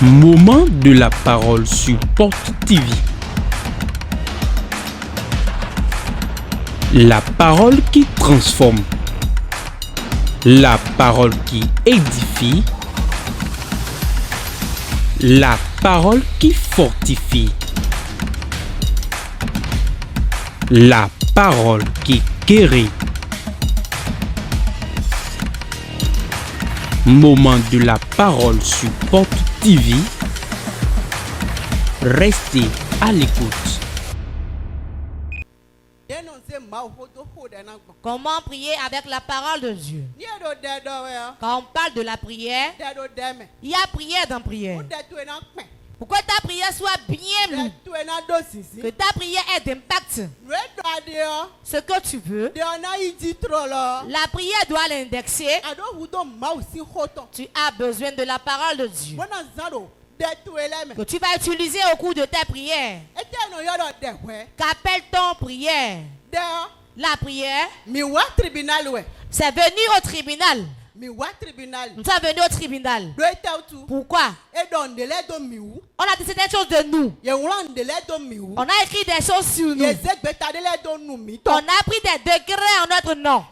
Moment de la parole sur Porte TV. La parole qui transforme. La parole qui édifie. La parole qui fortifie. La parole qui guérit. Moment de la parole sur Porte TV. Restez à l'écoute. Comment prier avec la parole de Dieu? Quand on parle de la prière, il y a prière dans prière. Pourquoi ta prière soit bien lue, que ta prière ait d'impact, ce que tu veux, la prière doit l'indexer. Tu as besoin de la parole de Dieu que tu vas utiliser au cours de ta prière. Qu'appelle-t-on prière? La prière, c'est venir au tribunal. Nous sommes venus au tribunal. Pourquoi? On a dit des choses de nous. On a écrit des choses sur nous. On a pris des degrés en notre nom.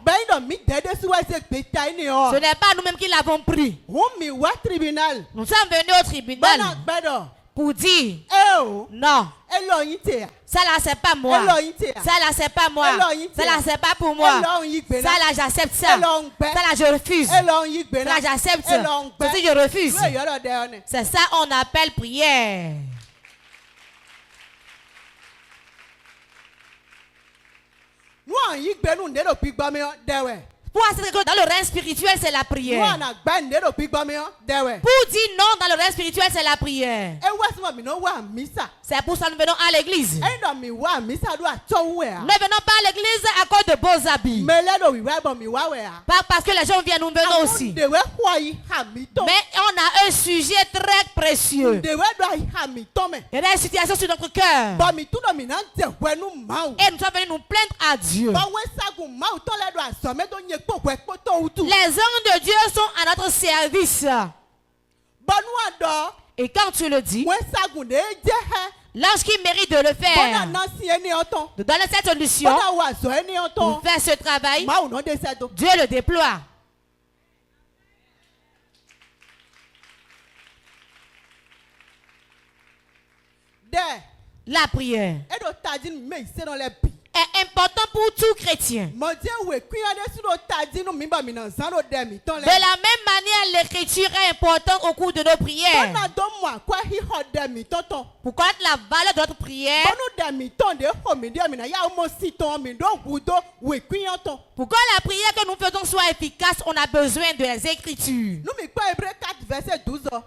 Ce n'est pas nous-mêmes qui l'avons pris. Nous sommes venus au tribunal pour dire non. Ça là c'est pas moi. Ça là c'est pas moi. Ça là c'est pas pour moi. Ça là j'accepte ça. Ça là je refuse. Ça là j'accepte ça. Ceci je refuse. C'est ça on appelle prière. Pour assurer que dans le règne spirituel, c'est la prière. Pour dire non dans le règne spirituel, c'est la prière. C'est pour ça que nous venons à l'église. Nous ne venons pas à l'église à cause de beaux habits. Pas parce que les gens viennent, nous venons aussi. Mais on a un sujet très précieux. Il y a des situations sur notre cœur. Et nous sommes venus nous plaindre à Dieu. Les anges de Dieu sont à notre service. Et quand tu le dis, l'ange qui mérite de le faire, de donner cette solution, pour faire ce travail, Dieu le déploie. La prière est important pour tout chrétien. De la même manière, l'écriture est importante au cours de nos prières. Pour connaître la valeur de notre prière, pour que la prière que nous faisons soit efficace, on a besoin de les écritures.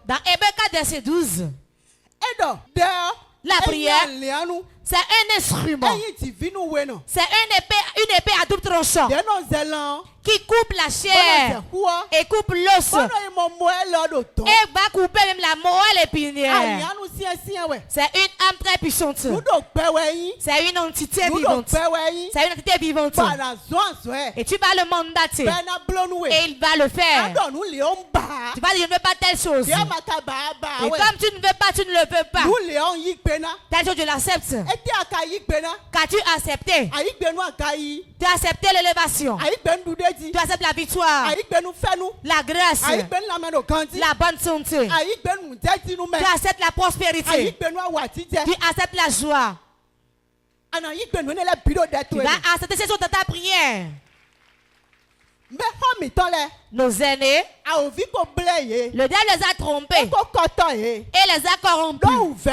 Dans Hébreux 4, verset 12, la prière, c'est un instrument. C'est une épée à double tranchant qui coupe la chair et coupe l'os et va couper même la moelle épinière. C'est une âme très puissante. C'est une entité vivante. C'est une entité vivante. Et tu vas le mandater et il va le faire. Tu vas dire je ne veux pas telle chose. Et comme tu ne veux pas, tu ne le veux pas. Telle chose je l'accepte. Qu'as-tu accepté? Tu as accepté l'élévation. Tu acceptes la victoire, la grâce, la bonne santé. Tu acceptes la prospérité. Tu acceptes la joie. Tu vas accepter ces choses dans ta prière. Nos aînés, le diable les a trompés et les a corrompus.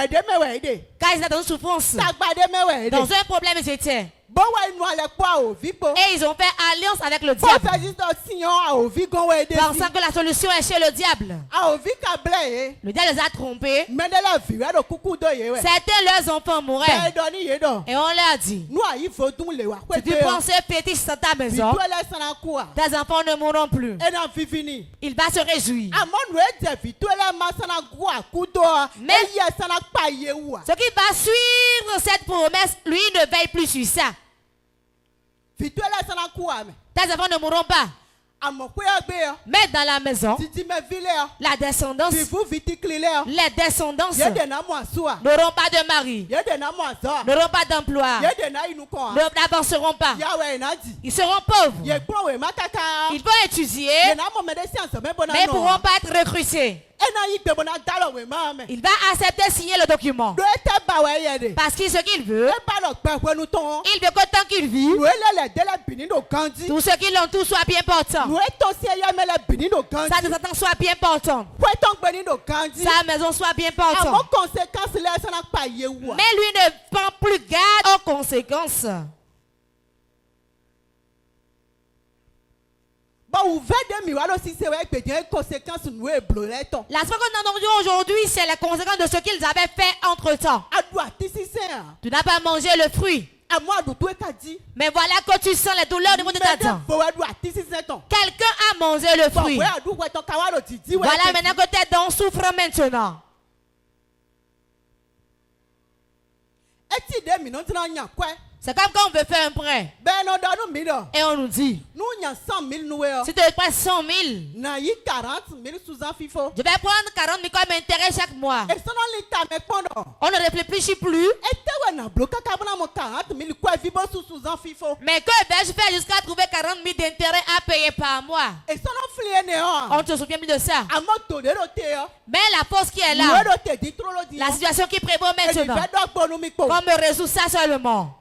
Car ils étaient dans une souffrance, dans un problème ils étaient. Et ils ont fait alliance avec le diable, pensant que la solution est chez le diable. Le diable les a trompés. Certains leurs enfants mouraient. Et on leur a dit, si tu pensais fétiche dans ta maison, tes enfants ne mourront plus. Il va se réjouir. Mais ce qui va suivre cette promesse, lui ne veille plus sur ça. Tes enfants ne mourront pas. Mais dans la maison, la descendance, les descendances n'auront pas de mari, n'auront pas d'emploi, n'avanceront pas. Ils seront pauvres. Ils vont étudier, mais ils ne pourront pas être recrutés. Il va accepter signer le document. Parce que ce qu'il veut, il veut qu'autant qu'il vit, tous ceux qui l'entourent soient bien portants. Sa descendance soit bien portante. Sa maison soit bien portante. Mais lui ne prend plus garde aux conséquences. La seconde qu'on a entendu aujourd'hui, c'est la conséquence de ce qu'ils avaient fait entre-temps. Tu n'as pas mangé le fruit. Mais voilà que tu sens les douleurs au niveau de ta dent. Quelqu'un a mangé le fruit. Voilà maintenant que tes dents souffrent maintenant. C'est comme quand on veut faire un prêt. Et on nous dit, si tu prêtes 100 000, je vais prendre 40 000 comme intérêt chaque mois. On ne réfléchit plus. Mais que vais-je faire jusqu'à trouver 40 000 d'intérêt à payer par mois? On ne se souvient plus de ça. Mais la force qui est là, la situation qui prévaut maintenant, on me résout ça seulement.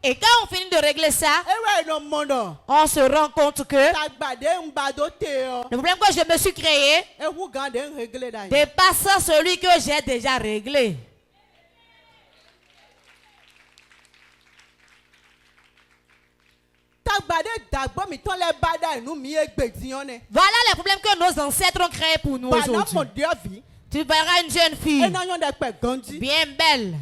Et quand on finit de régler ça, on se rend compte que le problème que je me suis créé dépasse celui que j'ai déjà réglé. Voilà les problèmes que nos ancêtres ont créés pour nous aujourd'hui. Tu verras une jeune fille bien belle,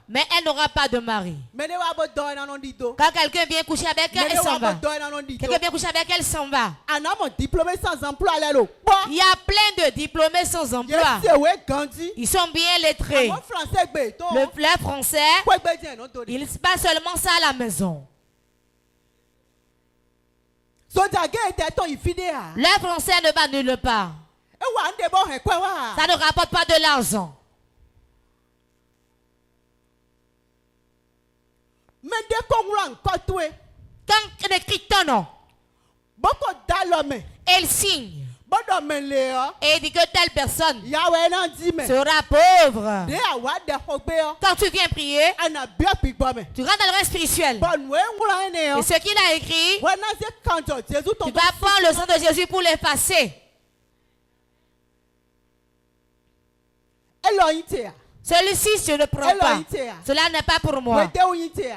mais elle n'aura pas de mari. Quand quelqu'un vient coucher avec elle, elle s'en va. Quelqu'un vient coucher avec elle, s'en va. Il y a plein de diplômés sans emploi. Ils sont bien lettrés. Le français, il ne passe seulement ça à la maison. Le français ne va nulle part. Ça ne rapporte pas de l'argent. Quand on écrit ton nom, elle signe. Et il dit que telle personne sera pauvre. Quand tu viens prier, tu rentres dans le reste spirituel. Et ce qu'il a écrit, tu vas prendre le sang de Jésus pour l'effacer. Celui-ci, je ne prends pas. Cela n'est pas pour moi.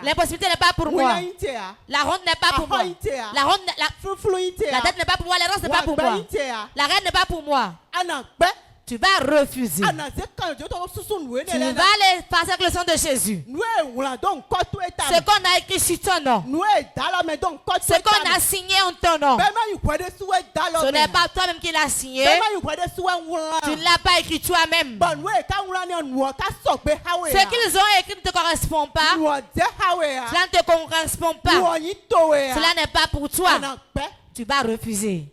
L'impossibilité n'est pas pour moi. La honte n'est pas pour moi. La dette n'est pas pour moi. L'errance n'est pas pour moi. La reine n'est pas pour moi. Tu vas refuser. Tu vas aller passer avec le sang de Jésus. Ce qu'on a écrit sur ton nom, ce qu'on a signé en ton nom, ce n'est pas toi-même qui l'as signé. Tu ne l'as pas écrit toi-même. Ce qu'ils ont écrit ne te correspond pas. Cela ne te correspond pas. Cela n'est pas pour toi. Tu vas refuser.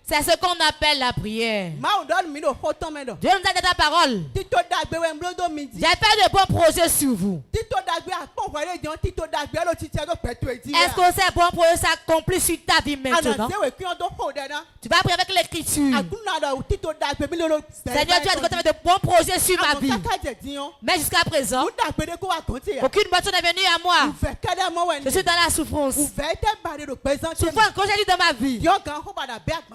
C'est ce qu'on appelle la prière. Dieu nous a donné ta parole. J'ai fait de bons projets sur vous. Est-ce que ces bons projets s'accomplissent sur ta vie maintenant? Tu vas prier avec l'écriture. Seigneur, tu as dit que tu avais de bons projets sur ma vie. Mais jusqu'à présent, aucune bonne chose n'est venue à moi. Je suis dans la souffrance. Souffrance quand j'ai dit dans ma vie.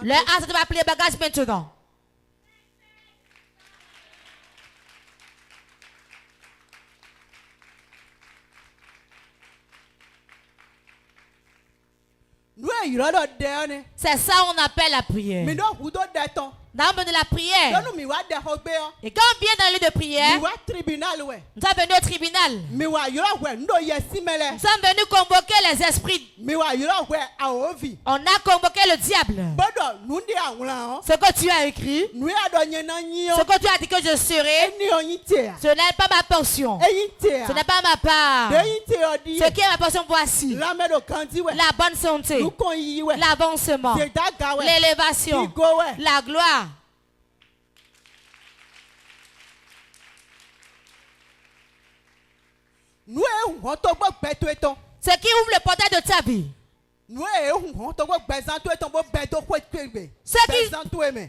Le hasard va appeler bagage maintenant. C'est ça on appelle la prière. Dans avons besoin de la prière. Et quand on vient dans le lieu de prière, nous sommes venus au tribunal. Nous sommes venus convoquer les esprits. On a convoqué le diable. Ce que tu as écrit, ce que tu as dit que je serai, ce n'est pas ma portion. Ce n'est pas ma part. Ce qui est ma portion, voici la bonne santé, l'avancement, l'élévation, la gloire. Ce qui ouvre le portail de ta vie.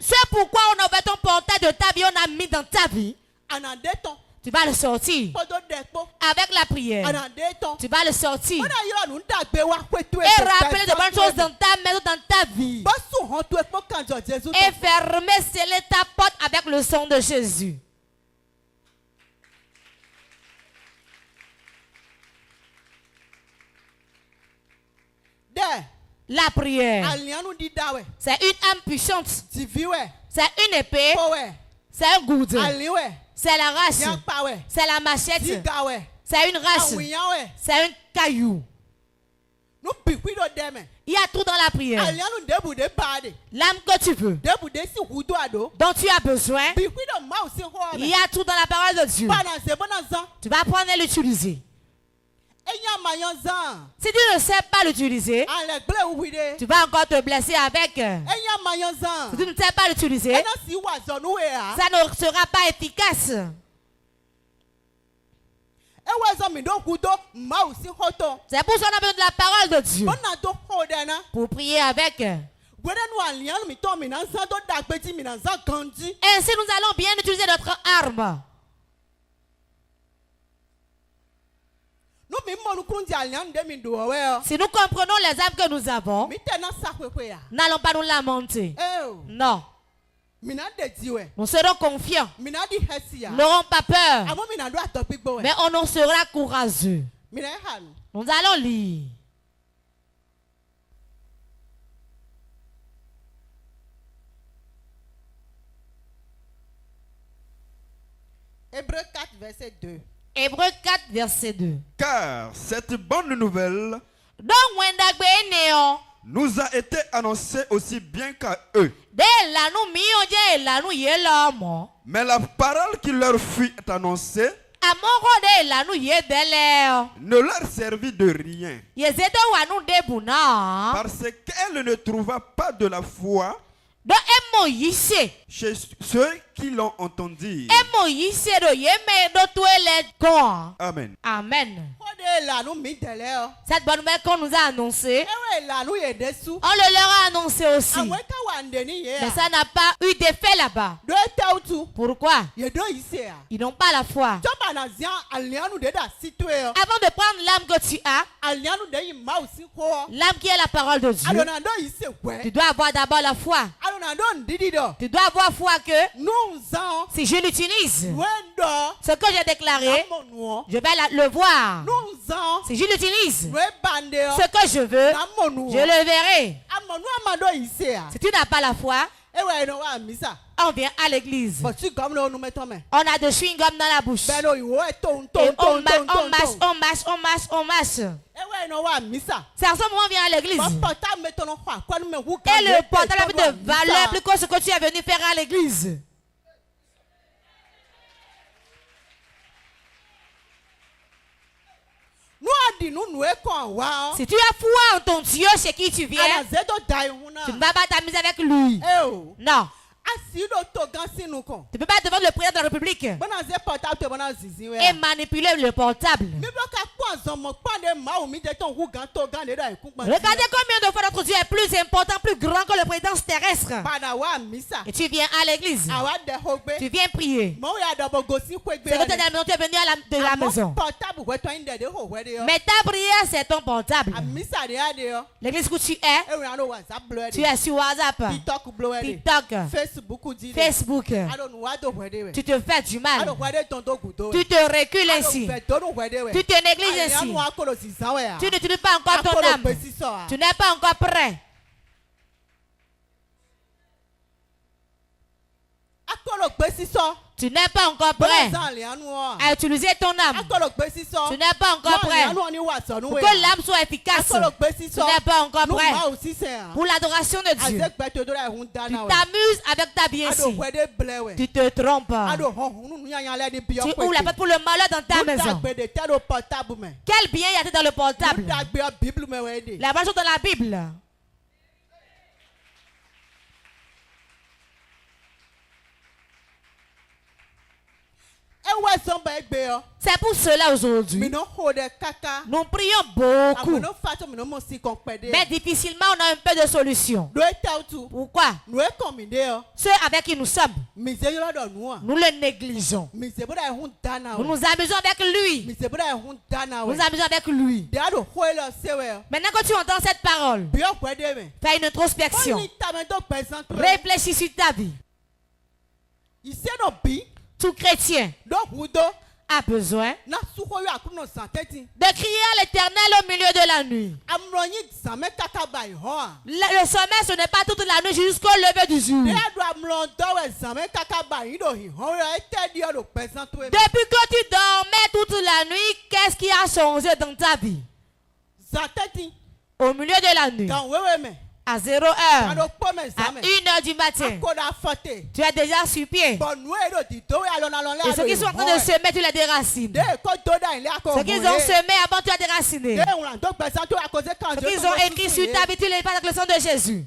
C'est pourquoi on a ouvert ton portail de ta vie, on a mis dans ta vie. Tu vas le sortir avec la prière. Tu vas le sortir et rappeler de bonnes choses dans ta maison, dans ta vie. Et fermer, sceller ta porte avec le sang de Jésus. La prière, c'est une âme puissante. C'est une épée. C'est un gourde. C'est la race. C'est la machette. C'est une race. C'est un caillou. Il y a tout dans la prière. L'âme que tu veux, dont tu as besoin, il y a tout dans la parole de Dieu. Tu vas apprendre à l'utiliser. Si tu ne sais pas l'utiliser, tu vas encore te blesser avec. Si tu ne sais pas l'utiliser, ça ne sera pas efficace. C'est pour ça qu'on a besoin de la parole de Dieu pour prier avec. Ainsi nous allons bien utiliser notre arme. Si nous comprenons les armes que nous avons, n'allons pas nous lamenter. Non. Nous serons confiants. Nous n'aurons pas peur. Mais on en sera courageux. Nous allons lire. Hébreux 4, verset 2. Hébreux 4, verset 2. Car cette bonne nouvelle nous a été annoncée aussi bien qu'à eux. Mais la parole qui leur fut annoncée ne leur servit de rien. Parce qu'elle ne trouva pas de la foi chez ceux qui l'ont entendu. Amen. Amen. Cette bonne nouvelle qu'on nous a annoncée, on le leur a annoncé aussi. Mais ça n'a pas eu d'effet là-bas. Pourquoi? Ils n'ont pas la foi. Avant de prendre l'âme que tu as, l'âme qui est la parole de Dieu, tu dois avoir d'abord la foi. Tu dois avoir foi que si je l'utilise, ce que j'ai déclaré, je vais le voir. Si je l'utilise, ce que je veux, je le verrai. Si tu n'as pas la foi, on vient à l'église. On a de chewing-gum dans la bouche. Et on marche. C'est à ce moment on vient à l'église. Et le portable a plus de valeur plus que ce que tu es venu faire à l'église. Si tu as foi en ton Dieu chez qui tu viens, tu ne vas pas t'amuser avec lui. Non. Tu ne peux pas devant le président de la République et manipuler le portable. Regardez combien de fois notre Dieu est plus important, plus grand que le président terrestre. Et tu viens à l'église. Tu viens prier. C'est que tu es venu de la maison. Mais ta prière, c'est ton portable. L'église où tu es sur WhatsApp, TikTok, Facebook. Tu te fais du mal. Tu te recules ainsi. Tu te négliges ainsi. Tu n'utilises pas encore ton âme. Tu n'es pas encore prêt. Tu n'es pas encore prêt à utiliser ton âme. Tu n'es pas encore prêt pour que l'âme soit efficace. Tu n'es pas encore prêt pour l'adoration de Dieu. Tu t'amuses avec ta bienséance. Tu te trompes. Tu ouvres la porte pour le malheur dans ta maison. Quel bien y a-t-il dans le portable? La bonne chose dans la Bible. C'est pour cela aujourd'hui, nous prions beaucoup, mais difficilement on a un peu de solution. Pourquoi? Ceux avec qui nous sommes, nous le négligeons. Nous nous amusons avec lui. Nous nous amusons avec lui. Maintenant quand tu entends cette parole, fais une introspection. Réfléchis sur ta vie. Tout chrétien a besoin de crier à l'Éternel au milieu de la nuit. Le sommeil, ce n'est pas toute la nuit jusqu'au lever du jour. Depuis que tu dormais toute la nuit, qu'est-ce qui a changé dans ta vie? Au milieu de la nuit, à 0 heure, à 1 heure du matin, tu es déjà sur pied. Et ceux qui sont en train de semer, tu les déracines. Ceux qui ont semé avant, tu as déraciné. Ceux qui ont écrit sur ta vie, tu les passes avec le sang de Jésus.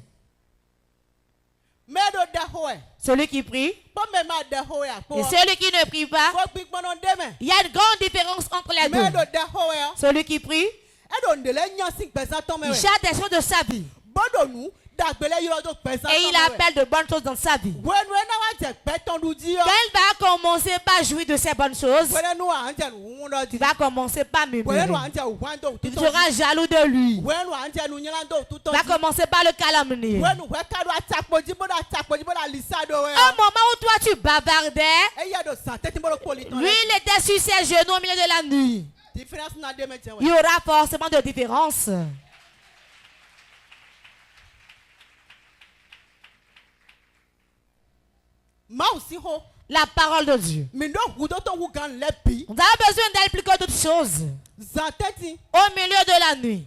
Celui qui prie et celui qui ne prie pas, il y a une grande différence entre les deux. Celui qui prie, il cherche des choses de sa vie. Et il appelle de bonnes choses dans sa vie. Quand il va commencer par jouir de ces bonnes choses, tu vas commencer par murmurer. Tu seras jaloux de lui. Tu vas commencer par le calomnier. Au moment où toi tu bavardais, lui il était sur ses genoux au milieu de la nuit. Il y aura forcément de différence. La parole de Dieu. On a besoin d'elle plus que d'autres choses. Au milieu de la nuit,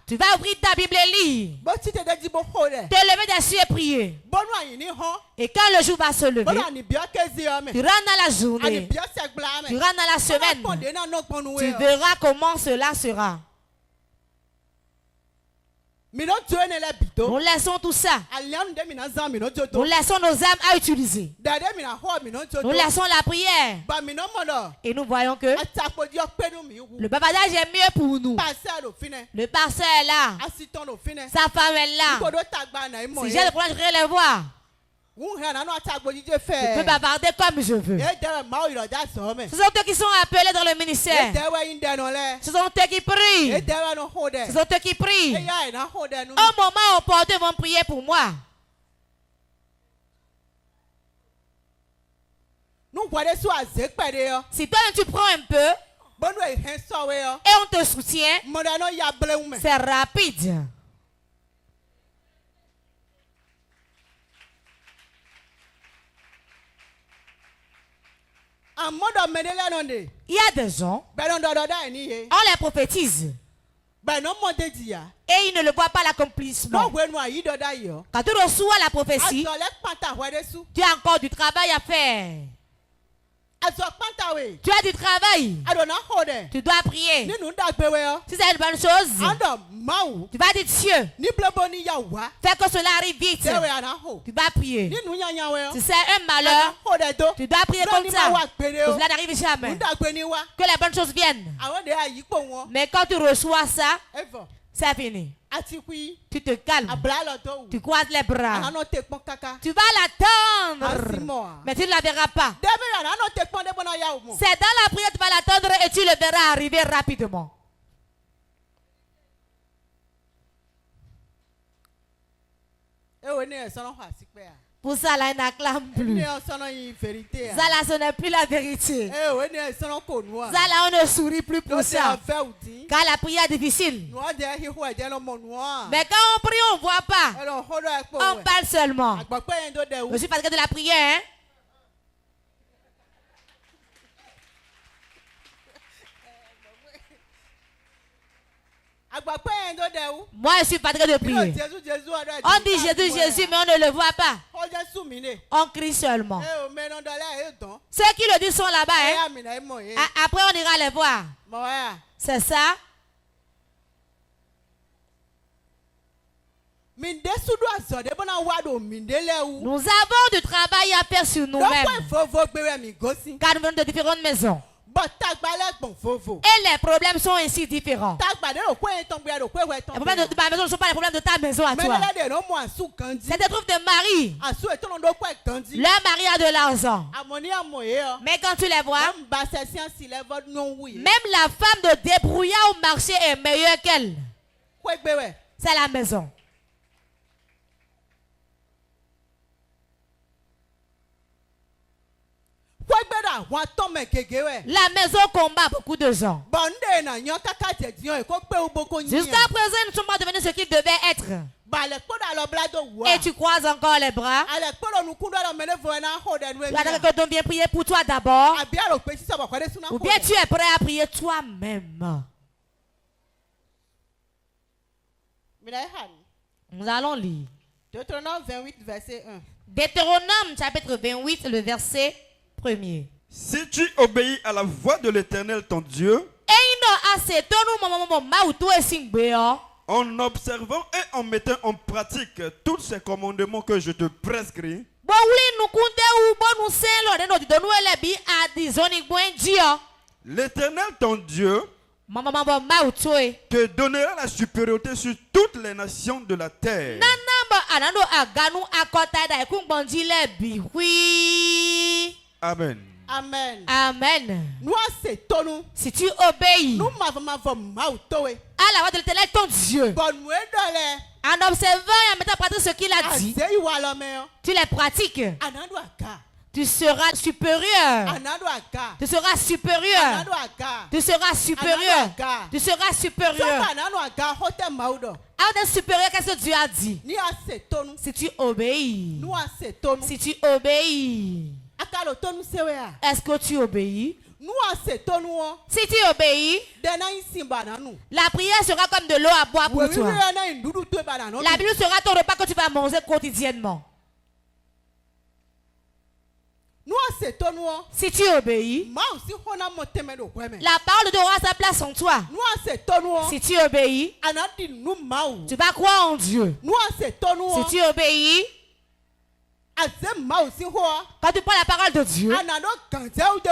tu vas ouvrir ta Bible et lire. Te lever des cieux et prier. Et quand le jour va se lever, tu rentres dans la journée, tu rentres dans la semaine, tu verras comment cela sera. Nous laissons tout ça. Nous laissons nos âmes à utiliser. Nous laissons la prière. Et nous voyons que le bavardage est mieux pour nous. Le pasteur est là. Sa femme est là. Si j'ai le problème, je vais les voir. Je peux bavarder comme je veux. Ce sont eux qui sont appelés dans le ministère. Ce sont eux qui prient. Ce sont eux qui prient. Au moment opportun, ils vont prier pour moi. Si toi tu prends un peu et on te soutient, c'est rapide. Il y a des gens, on les prophétise. Et ils ne le voient pas l'accomplissement. Quand tu reçois la prophétie, tu as encore du travail à faire. Tu as du travail. Tu dois prier. Si c'est une bonne chose, tu vas dire Dieu, fais que cela arrive vite. Tu vas prier. Si c'est un malheur, tu dois prier comme ça. Que cela n'arrive jamais. Que les bonnes choses viennent. Mais quand tu reçois ça, c'est fini. Tu te calmes. Tu croises les bras. Tu vas l'attendre. Mais tu ne la verras pas. C'est dans la prière que tu vas l'attendre et tu le verras arriver rapidement. Pour ça, là, il n'acclame plus. Ça, là, ce n'est plus la vérité. Ça, là, on ne sourit plus pour ça. Car la prière est difficile. Mais quand on prie, on ne voit pas. On parle seulement. Je suis fatigué de la prière, hein? Moi, je suis fatigué de prier. On dit Jésus, Jésus, mais on ne le voit pas. On crie seulement. Ceux qui le disent sont là-bas. Hein? Après, on ira les voir. C'est ça. Nous avons du travail à faire sur nous-mêmes. Car nous venons de différentes maisons. Et les problèmes sont ainsi différents. Les problèmes de ma maison ne sont pas les problèmes de ta maison à toi. C'est des trucs de mari. Leur mari a de l'argent. Mais quand tu les vois, même la femme de débrouillard au marché est meilleure qu'elle. C'est la maison. La maison combat beaucoup de gens. Jusqu'à présent, ils ne sont pas devenus ce qu'ils devaient être. Et tu croises encore les bras. Tu as quelqu'un vient prier pour toi d'abord. Ou bien tu es prêt à prier toi-même. Nous allons lire. Deutéronome 28, verset 1. Deutéronome chapitre 28, le verset 1er. Si tu obéis à la voix de l'Éternel ton Dieu, en observant et en mettant en pratique tous ces commandements que je te prescris, l'Éternel ton Dieu te donnera la supériorité sur toutes les nations de la terre. Amen. Amen. Amen. Si tu obéis à la voix de l'Éternel ton Dieu, en observant et en mettant en pratique ce qu'il a dit, tu les pratiques, tu seras supérieur. Tu seras supérieur. Tu seras supérieur. Tu seras supérieur. Avant d'être supérieur, qu'est-ce que Dieu a dit? Si tu obéis. Si tu obéis. Est-ce que tu obéis? Si tu obéis, la prière sera comme de l'eau à boire pour toi. La Bible sera ton repas que tu vas manger quotidiennement. Si tu obéis, la parole de Dieu aura sa place en toi. Si tu obéis, tu vas croire en Dieu. Si tu obéis, quand tu prends la parole de Dieu,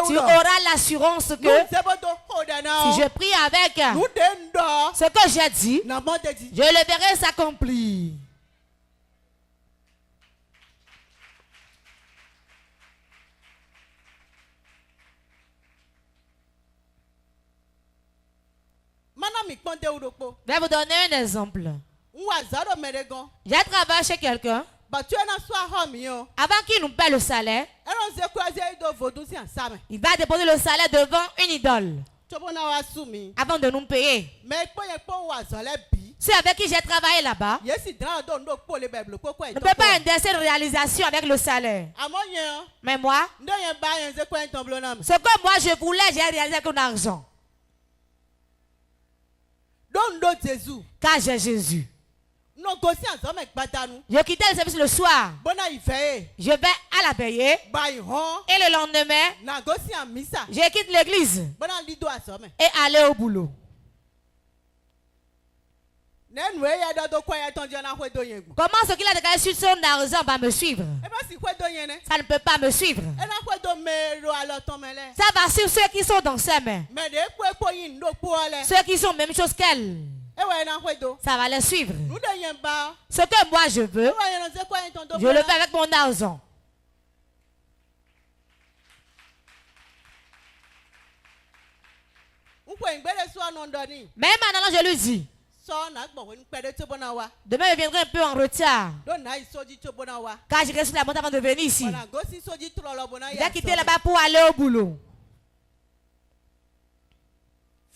tu auras l'assurance que si je prie avec ce que j'ai dit, je le verrai s'accomplir. Je vais vous donner un exemple. J'ai travaillé chez quelqu'un. Avant qu'il nous paie le salaire, il va déposer le salaire devant une idole avant de nous payer. Ceux avec qui j'ai travaillé là-bas ne peut pas inverser une réalisation avec le salaire. Mais moi, ce que moi je voulais, j'ai réalisé avec mon argent. Car j'ai Jésus. Je quittais le service le soir. Je vais à la veillée. Et le lendemain, je quitte l'église et aller au boulot. Comment ce qu'il a déclaré sur son argent va me suivre? Ça ne peut pas me suivre. Ça va sur ceux qui sont dans ses mains. Ceux qui sont même chose qu'elle. Ça va les suivre. Ce que moi je veux, je le fais avec mon argent. Mais maintenant je lui dis, Demain, je viendrai un peu en retard. Car je reste sur la montagne avant de venir ici. J'ai quitté là-bas pour aller au boulot.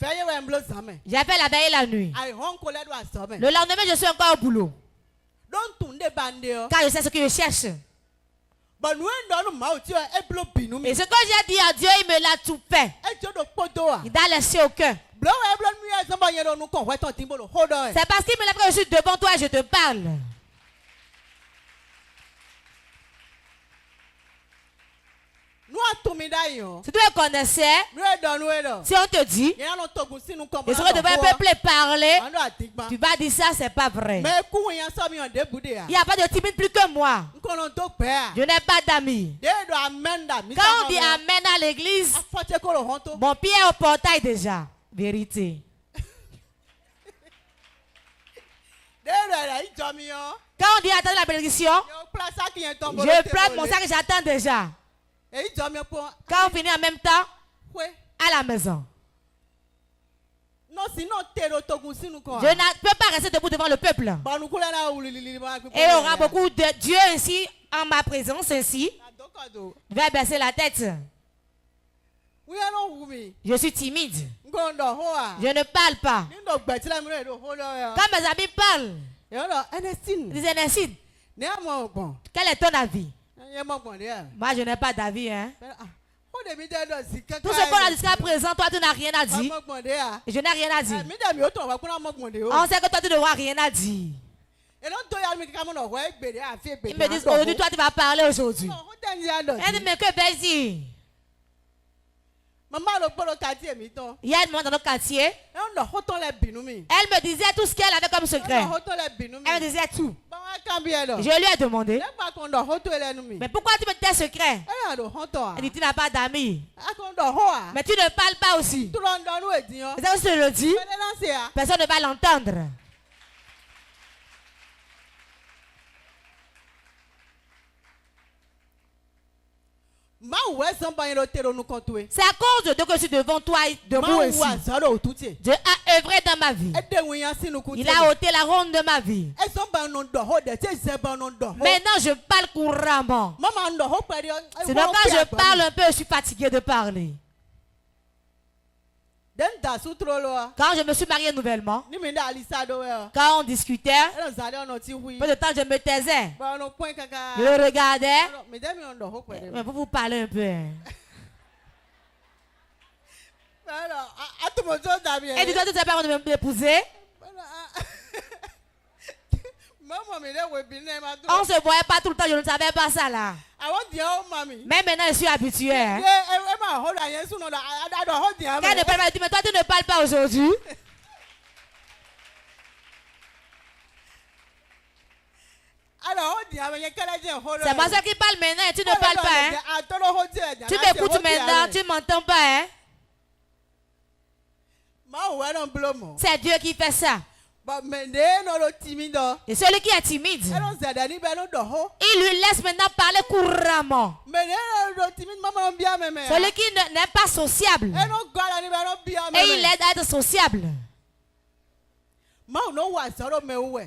J'ai fait la veille et la nuit. Le lendemain, je suis encore au boulot. Car je sais ce que je cherche. Et ce que j'ai dit à Dieu, il me l'a tout fait. Il a laissé aucun. C'est parce qu'il me l'a fait que je suis devant toi et je te parle. Si tu le connaissais, si on te dit, je serais devant un peuple et parler, tu vas dire ça, c'est pas vrai. Il n'y a pas de timide plus que moi. Je n'ai pas d'amis. Quand on dit amen à l'église, mon pied est au portail déjà. Vérité. Quand on dit attendre la bénédiction, je place mon sac et j'attends déjà. Quand on finit en même temps, à la maison. Je ne peux pas rester debout devant le peuple. Et il y aura beaucoup de Dieu ici, en ma présence ainsi. Je vais baisser la tête. Je suis timide. Je ne parle pas. Quand mes amis parlent, ils disent Ernestine, quel est ton avis? Moi, je n'ai pas d'avis. Hein? Tout ce qu'on a dit jusqu'à présent, toi, tu n'as rien à dire. Et je n'ai rien à dire. On sait que toi, tu n'auras rien à dire. Ils me disent, aujourd'hui, toi, tu vas parler aujourd'hui. Elle dit, mais que vas-y? Il y a une maman dans notre quartier. Elle me disait tout ce qu'elle avait comme secret. Elle me disait tout. Je lui ai demandé, mais pourquoi tu me dis tes secrets? Elle dit, tu n'as pas d'amis. Mais tu ne parles pas aussi. Et ça, je te le dis, personne ne va l'entendre. C'est à cause de Dieu que je suis devant toi debout ici. Dieu a œuvré dans ma vie. Il a ôté la ronde de ma vie. Maintenant je parle couramment. Sinon quand je parle un peu, je suis fatigué de parler. Quand je me suis mariée nouvellement, quand on discutait, peu de temps je me taisais. Je le regardais. Mais vous parlez un peu. Hein. Et dis-toi, tu ne sais pas comment m'épouser. On ne se voyait pas tout le temps, je ne savais pas ça là. Mais maintenant je suis habitué. Hein. Quand ne parle pas, mais toi tu ne parles pas aujourd'hui. C'est moi qui parle maintenant et tu ne parles pas. Hein. Tu m'écoutes maintenant, tu ne m'entends pas. Hein. C'est Dieu qui fait ça. Et celui qui est timide, il lui laisse maintenant parler couramment. Celui qui n'est pas sociable, et il l'aide à être sociable.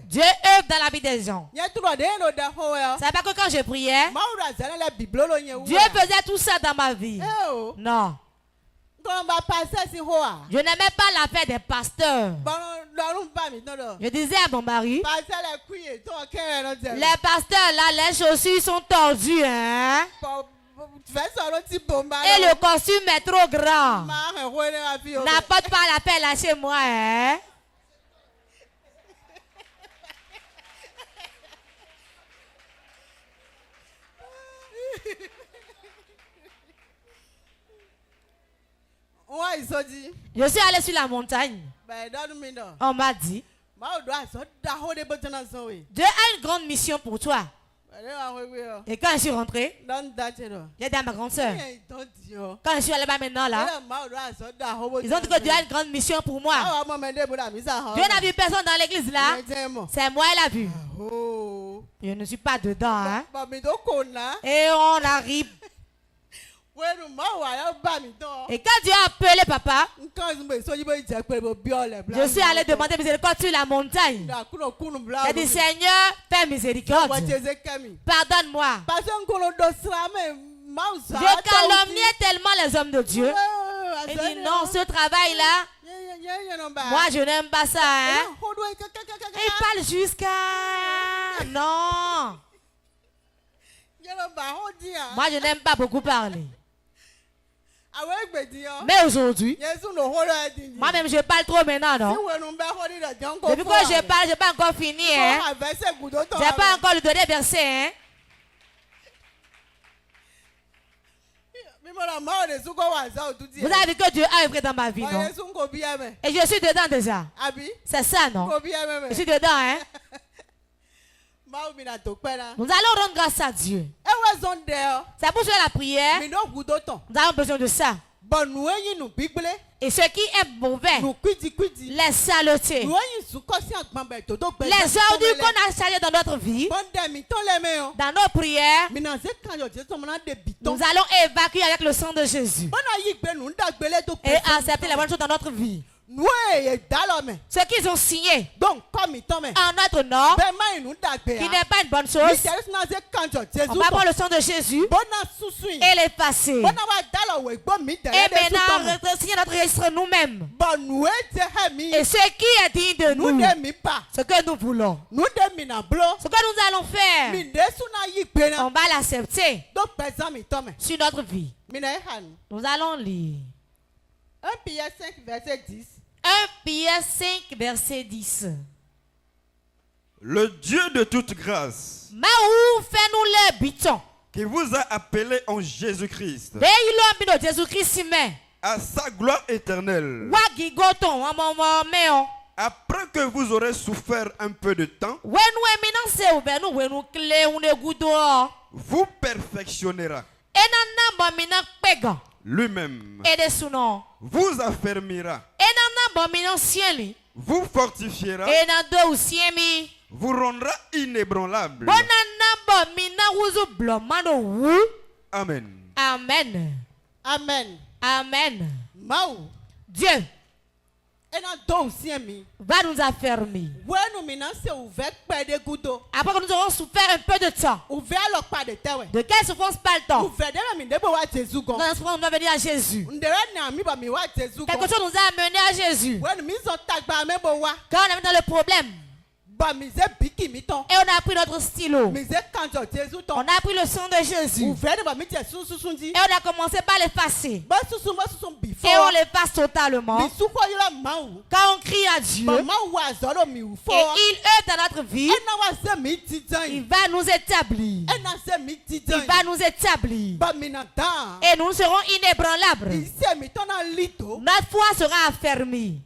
Dieu œuvre dans la vie des gens. C'est pas que quand je priais, Dieu faisait tout ça dans ma vie. Non. Je n'aimais pas l'affaire des pasteurs. Je disais à mon mari, les pasteurs là, les chaussures sont tordues. Hein? Et le costume est trop grand. N'apporte pas l'appel là chez moi. Hein? Je suis allé sur la montagne. On m'a dit, Dieu a une grande mission pour toi. Et quand je suis rentré, j'ai dit à ma grande soeur, quand je suis allé là maintenant là, ils ont dit que Dieu a une grande mission pour moi. Dieu n'a vu personne dans l'église là. C'est moi qui l'a vu. Je ne suis pas dedans. Hein? Et on arrive. Et quand Dieu a appelé papa, je suis allé demander miséricorde sur la montagne. J'ai dit, Seigneur, fais miséricorde. Pardonne-moi. Je calomniais tellement les hommes de Dieu. Il dit, non, ce travail-là, moi je n'aime pas ça. Hein? Il parle jusqu'à... Non. Moi je n'aime pas beaucoup parler. Mais aujourd'hui, moi-même je parle trop maintenant, non? Depuis que je parle, je n'ai pas encore fini. Hein? Je n'ai pas encore le dernier verset. Hein? Vous avez vu que Dieu a œuvré dans ma vie, non? Et je suis dedans déjà. C'est ça, non? Je suis dedans, hein? Nous allons rendre grâce à Dieu. C'est pour cela la prière. Nous avons besoin de ça. Et ce qui est mauvais, les saletés, les ordures qu'on a chargées dans notre vie, dans nos prières, nous allons évacuer avec le sang de Jésus et accepter les bonnes choses dans notre vie. Ce qu'ils ont signé en notre nom, qui n'est pas une bonne chose, on va prendre le sang de Jésus et l'effacer. Et maintenant, signer notre registre nous-mêmes. Et ce qui est digne de nous, ce que nous voulons, ce que nous allons faire, on va l'accepter sur notre vie. Nous allons lire 1 Pierre 5, verset 10. 1 Pierre 5, verset 10. Le Dieu de toute grâce, qui vous a appelé en Jésus-Christ à sa gloire éternelle, après que vous aurez souffert un peu de temps, vous perfectionnera lui-même, vous affermira, vous fortifiera, vous rendra inébranlable. Amen. Amen. Amen. Amen. Dieu va nous affermir. Après que nous aurons souffert un peu de temps. De quelle souffrance parle-t-on? Nous doit venir à Jésus. Quelque chose nous a amené à Jésus. Quand on est dans le problème, et on a pris notre stylo, on a pris le sang de Jésus, et on a commencé par l'effacer, et on l'efface totalement. Quand on crie à Dieu, et il œuvre dans notre vie, il va nous établir, il va nous établir, et nous serons inébranlables. Notre foi sera affermie.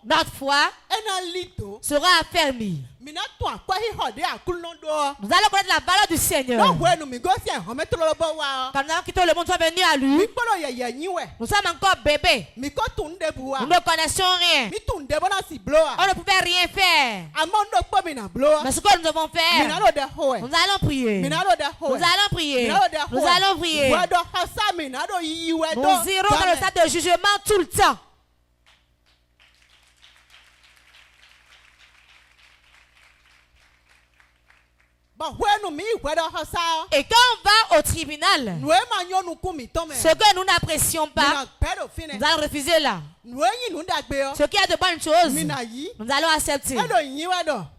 Notre foi sera affermie. Nous allons connaître la valeur du Seigneur. Quand nous avons quitté le monde, nous sommes venus à lui. Nous sommes encore bébés. Nous ne connaissons rien. On ne pouvait rien faire. Mais ce que nous devons faire, nous allons prier. Nous allons prier. Nous allons prier. Nous irons dans le stade de jugement tout le temps. Et quand on va au tribunal, ce que nous n'apprécions pas, nous allons refuser là. Ce qui est de bonnes choses, nous allons accepter.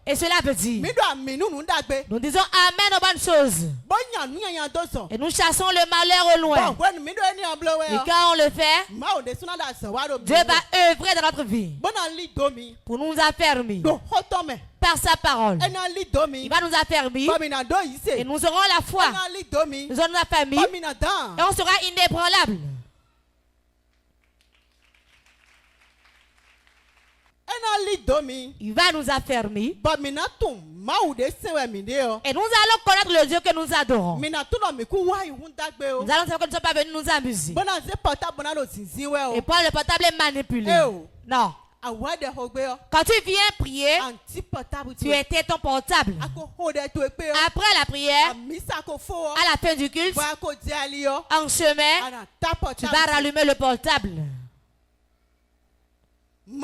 Et cela veut dire, nous disons Amen aux bonnes choses. Et nous chassons le malheur au loin. Et quand on le fait, Dieu va œuvrer dans notre vie pour nous affermir par sa parole. Il va nous affermir et nous aurons la foi. Nous aurons la famille et on sera inébranlable. Il va nous affermir. Et nous allons connaître le Dieu que nous adorons. Nous allons savoir que nous ne sommes pas venus nous amuser. Et prendre le portable et manipuler. Non. Quand tu viens prier, tu éteins ton portable. Après la prière, à la fin du culte, en chemin, tu vas rallumer le portable. Dieu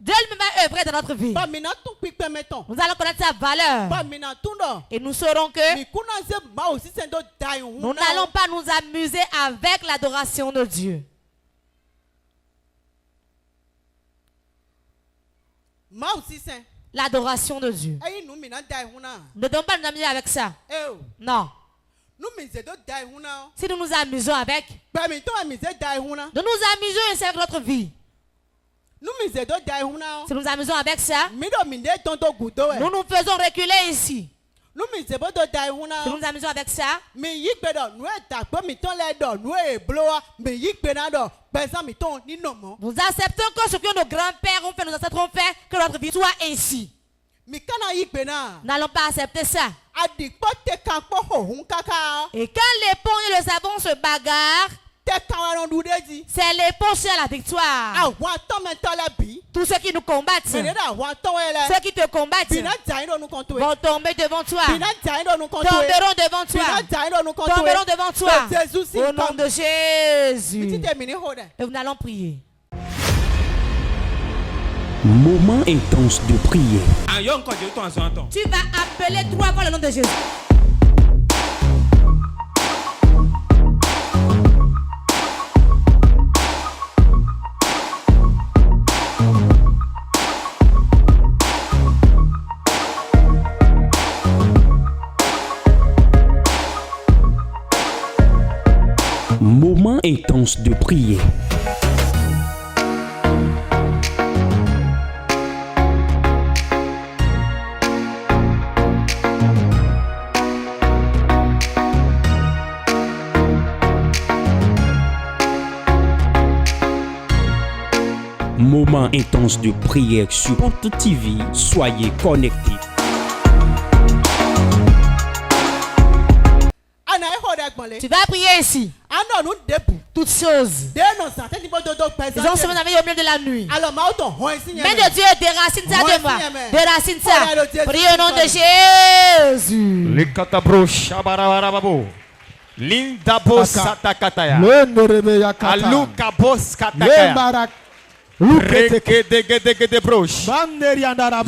lui-même a œuvré dans notre vie. Nous allons connaître sa valeur. Et nous saurons que nous n'allons pas nous amuser avec l'adoration de Dieu. L'adoration de Dieu. Ne devons pas nous amuser avec ça. Non. Si nous nous amusons avec, nous nous amusons et c'est notre vie. Si nous nous amusons avec ça, nous nous faisons reculer ici. Si nous nous amusons avec ça, nous acceptons que ce que nos grands-pères ont fait, nos ancêtres ont fait, que notre vie soit ainsi. Nous n'allons pas accepter ça. Et quand l'éponge et le savon se bagarrent, c'est l'éponge à la victoire. Tous ceux qui nous combattent, ceux qui te combattent, vont tomber devant toi, tomberont devant toi, tomberont devant toi, au nom de Jésus. Et nous allons prier. Moment intense de prière. Tu vas appeler 3 fois le nom de Jésus. Moment intense de prière. Moment intense de prière sur Porte TV. Soyez connectés. Tu vas prier ici. Toutes choses. Ils ont semé au milieu de la nuit. Mais de Dieu, déracine ça de moi. Déracine ça. Prie au nom de Jésus. Le katabro shabarababo. Linda bos satakataya. Aluka bos katakaya. Reke de broche.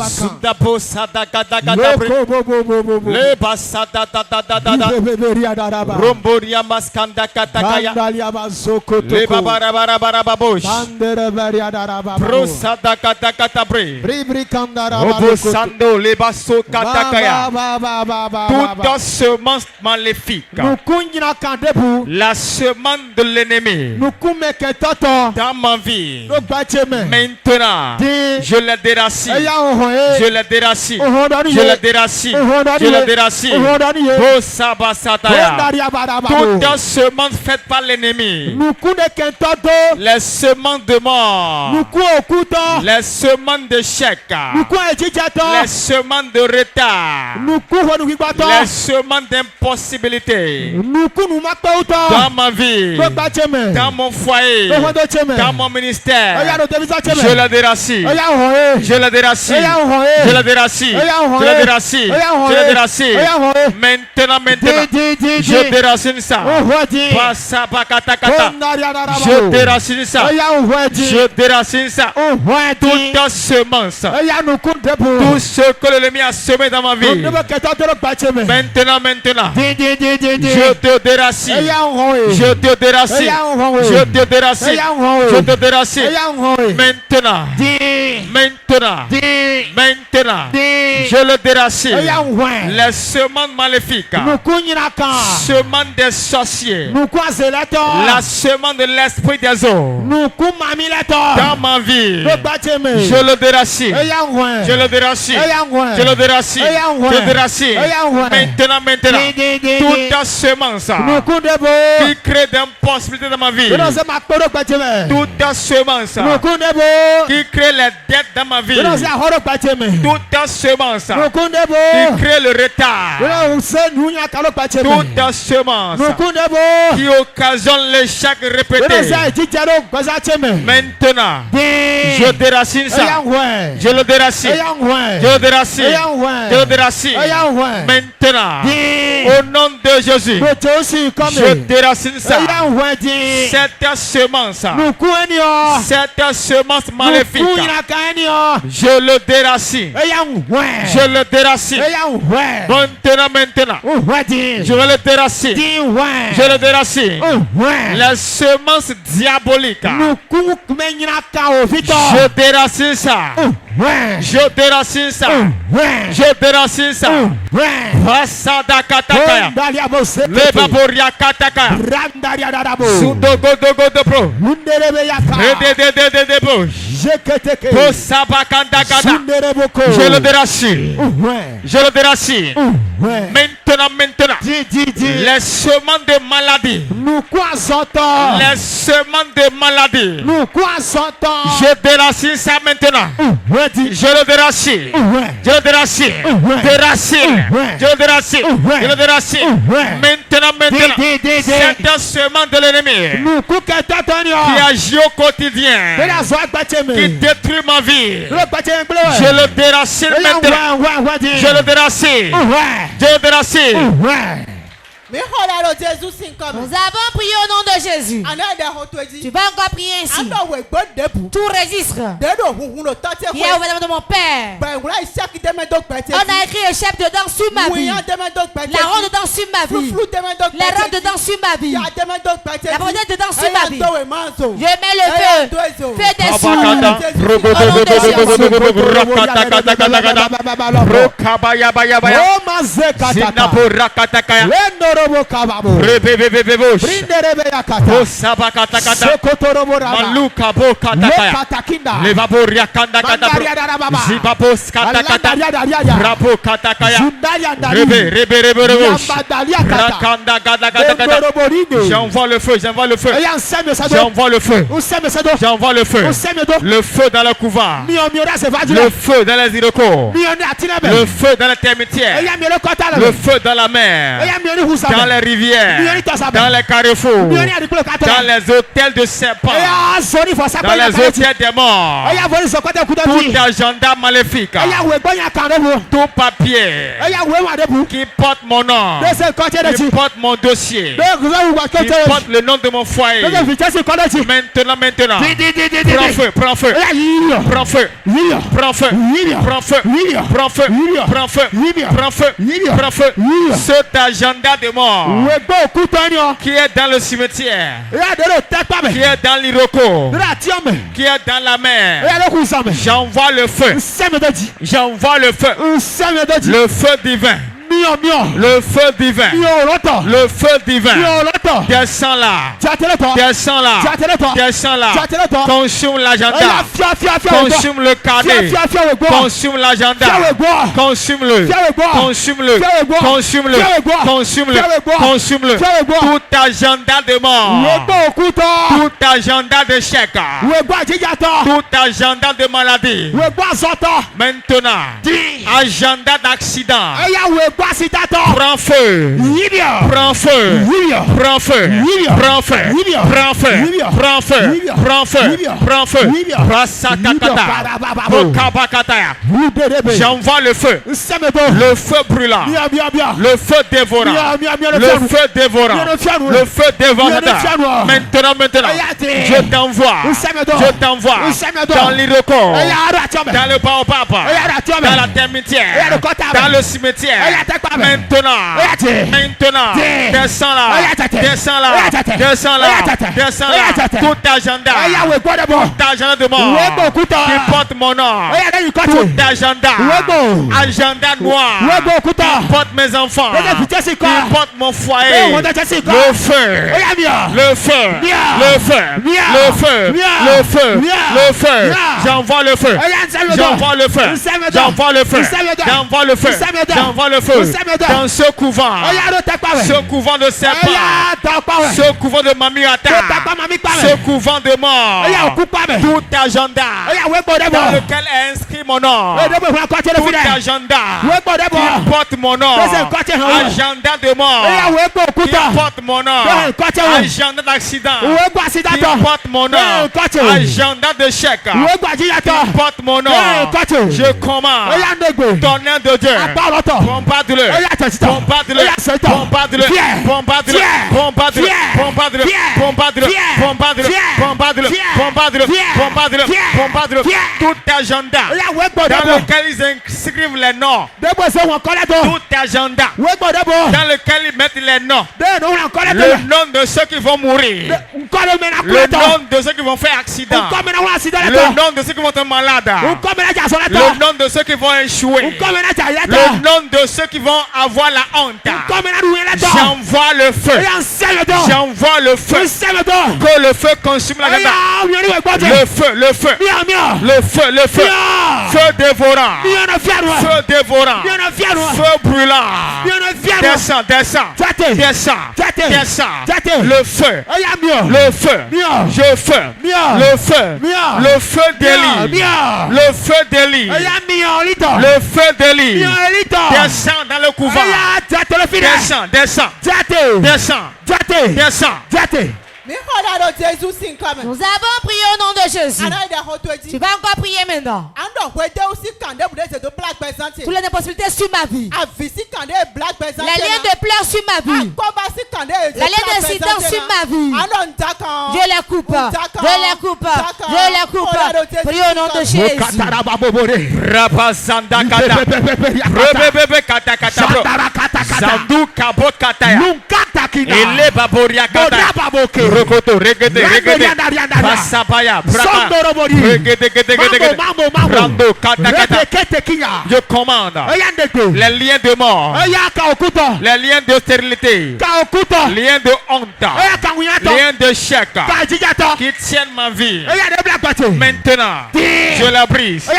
Suda bos satakataka. Le basada da. Romboria maskanda katakaya. Le babarabarabarababosh. Prosada katakabre. Obosando le basso katakaya. Toute semence maléfique. La semence de l'ennemi. Dans ma vie. Maintenant, je la déracine. Je la déracine. Je la déracine. Je la déracine. Oh Sabasataya. Toute semence faite par l'ennemi. Les semences de mort. Les semences d'échec. Les semences de retard. Les semences d'impossibilité. Dans ma vie. Dans mon foyer. Dans mon ministère. Je la déracine. Je la déracine. Je la déracine. Je la déracine. Je la déracine. Maintenant. Je déracine ça. Je déracine ça. Je déracine ça. Toute semence. Tout ce que l'ennemi a semé dans ma vie. Maintenant. Je te déracine. Je te déracine. Je te déracine. Je te déracine. Maintenant, je le déracine. Les semences maléfiques, semences des sorciers, la semence de l'esprit des eaux, dans ma vie, je le déracine. Je le déracine. Je le déracine. Je le déracine. Maintenant, toute ta semence qui crée d'impossibilités dans ma vie, toute ta semence qui crée les dettes dans ma vie, toute semence qui crée le retard, toute semence qui occasionne l'échec répété, maintenant je déracine ça, je le déracine, je le déracine, je le déracine. Maintenant, au nom de Jésus, je déracine ça. Cette semence, cette semence maléfique, je le déracine, je le déracine. Maintenant, je le déracine, je le déracine. La semence diabolique, je déracine ça. Je déracine ça. Je déracine ça. Vasada katakaya. Lebaboria katakaya. Sudogo dogo dobro. Redededededebo. Posabakandagada. Je le déracine. Je le déracine. Maintenant. Les semences de maladie. Les semences de maladie. Je déracine ça maintenant. Je le déracine. Je le déracine. Déracine. Je le déracine. Je le déracine. Maintenant. Cette semence de l'ennemi qui agit au quotidien, qui détruit ma vie, je le déracine maintenant. Je le déracine. Je le déracine. Nous avons prié au nom de Jésus. Tu vas encore prier ainsi. Tout registre qui est au gouvernement de mon père. On a écrit le chef dedans sur ma vie. La ronde dedans sur ma vie. Les robes dedans sur ma vie. La bordelle dedans sur ma vie. Je mets le feu. Feu des sourds. Au nom de Jésus. J'envoie le feu, j'envoie le feu. J'envoie le feu. J'envoie le feu. Le feu dans le couvent. Le feu dans les Iroquois. Le feu dans les termitières. Le feu dans la mer. Dans les rivières, dans les carrefours, dans les hôtels de serpents, dans les hôtels des morts, tout agenda maléfique, tout papier qui porte mon nom, qui porte mon dossier, qui porte le nom de mon foyer. Maintenant, prends feu, prends feu, prends feu, prends feu, prends feu, prends feu, prends feu, prends feu, prends feu. Cet agenda de mort qui est dans le cimetière, qui est dans l'Iroko, qui est dans la mer, j'envoie le feu, j'envoie le feu, le feu divin. Le feu divin, le feu divin, descends là, descends là, descends là, consume l'agenda, consume le cadet, consume l'agenda, consume-le, consume-le, consume-le, consume-le, consume-le, tout agenda de mort, tout agenda de chèque, tout agenda de maladie, maintenant, agenda d'accident. Prends feu, prends feu, prends feu, prends feu, prends feu, prends feu, prends feu, prends feu, j'envoie le feu brûlant, le feu dévorant, le feu dévorant, le feu dévorant. Maintenant, je t'envoie dans l'Iroko, dans le Baobab, dans la termitière, dans le cimetière. Maintenant, descends là, descends là, descends là, descends là, tout agenda de mort qui porte mon nom, tout agenda noir qui porte mes enfants, qui porte mon foyer, le feu, le feu, le feu, le feu, le feu, le feu, j'envoie le feu, j'envoie le feu, j'envoie le feu, j'envoie le feu, j'envoie le feu, dans ce couvent, ce couvent de serpents, ce couvent de Mamiata, ce couvent de mort, tout agenda dans lequel est inscrit mon nom, tout agenda qui porte mon nom, agenda de mort, qui porte mon nom, agenda d'accident, qui porte mon nom, agenda de chèque, qui porte mon nom. Je commande, tonnerre de Dieu, combattre-le, combattre-le, combattre-le, combattre-le, combattre-le, combattre-le, combattre-le, combattre-le, combattre-le, combattre-le, combattre-le, combattre-le, tout agenda dans lequel ils inscrivent les noms, tout agenda dans lequel ils mettent les noms, le nom de ceux qui vont mourir, le nom de ceux qui vont faire accident, le nom de ceux qui vont être malades, le nom de ceux qui vont échouer, le nom de ceux qui vont avoir la honte. J'envoie le feu, j'envoie le feu, que le feu consume la gada. Le feu, le feu, le feu, le feu, feu dévorant, feu dévorant, feu brûlant, descend, descend, descend, descend, le feu, le feu, je feu, le feu, le feu d'Élie, le feu d'Élie, le feu d'Élie, descend dans le couvent, descend, descend, descend, descend. Nous avons prié au nom de Jésus. Tu vas encore prier maintenant. Toutes les possibilités sur ma vie. Les liens de pleurs sur ma vie. Les liens d'incidents sur ma vie. Je les coupe. Je les coupe. Je les coupe. Prie au nom de Jésus. Rokoto, regede, regede, Basabaya, Braka, regede, Brando, Kata, je commande les liens de mort, les liens de stérilité, les liens de honte, les liens de chèque qui tiennent ma vie. Maintenant, je la brise,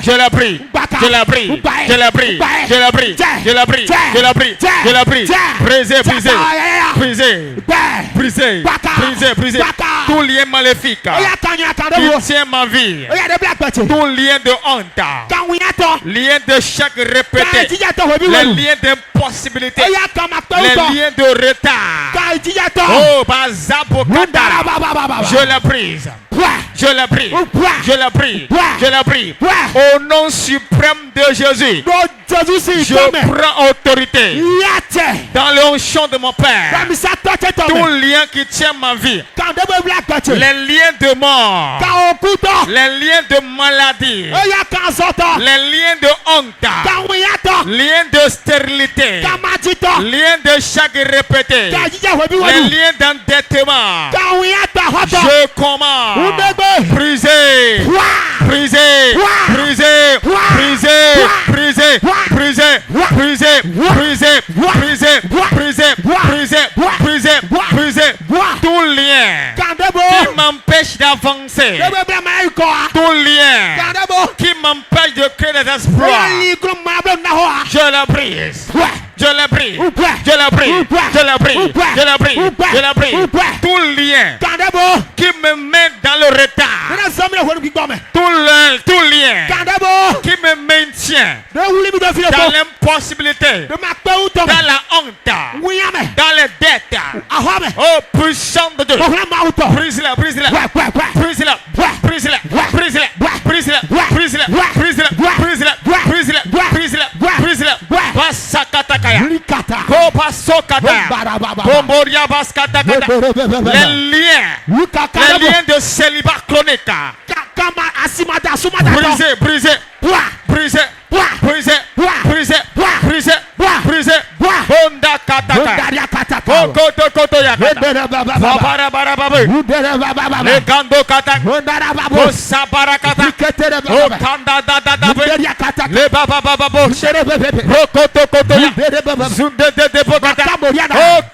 je la brise, je la brise, je la brise, je la brise, je la brise, je la brise, je la brise, brisez, brisez, brisez, brisez. Brisez, brisez, tout lien maléfique qui tient ma vie, tout lien de honte, lien de chaque répété, les liens d'impossibilité, les liens de retard. Oh, Bazabokata, je la brise, je la brise, je la brise, je la brise. Au nom suprême de Jésus, je prends autorité dans le champ de mon Père. Tout lien qui tient ma vie, les liens de mort, les liens de maladie, les liens de honte, liens de stérilité, liens de chaque répété, les liens d'endettement. Je commande, briser, briser, briser, briser, briser, briser, briser, briser, briser, briser, briser, briser, briser, tout lien qui m'empêche d'avancer, tout lien qui m'empêche de créer des exploits, je la brise. Je la brise, je la brise, je la brise, je la brise, je la brise. Tout lien qui me met dans le retard, tout lien qui me maintient dans l'impossibilité, dans la honte, dans les dettes. Oh puissant de Dieu, brise-la, brise-la, brise-la, brise-la, brise-la, brise-la, brise-la, brise-la, brise-la, brise-la, brise-la, brise-la, Basakatakaya, Kobasokata, Bomboria Baskatakata, les liens de célibat chronique, brisez, brisez, brisez, brisez, brisez, brisez, brisez, Honda Kataka, Koto Koto Yakata, Babara Barababu, Le Gando Katak, Osabara Katak, Okanda Dadabu, Le Baba Babu, Koto Koto Yakata, Zunde de Bogata,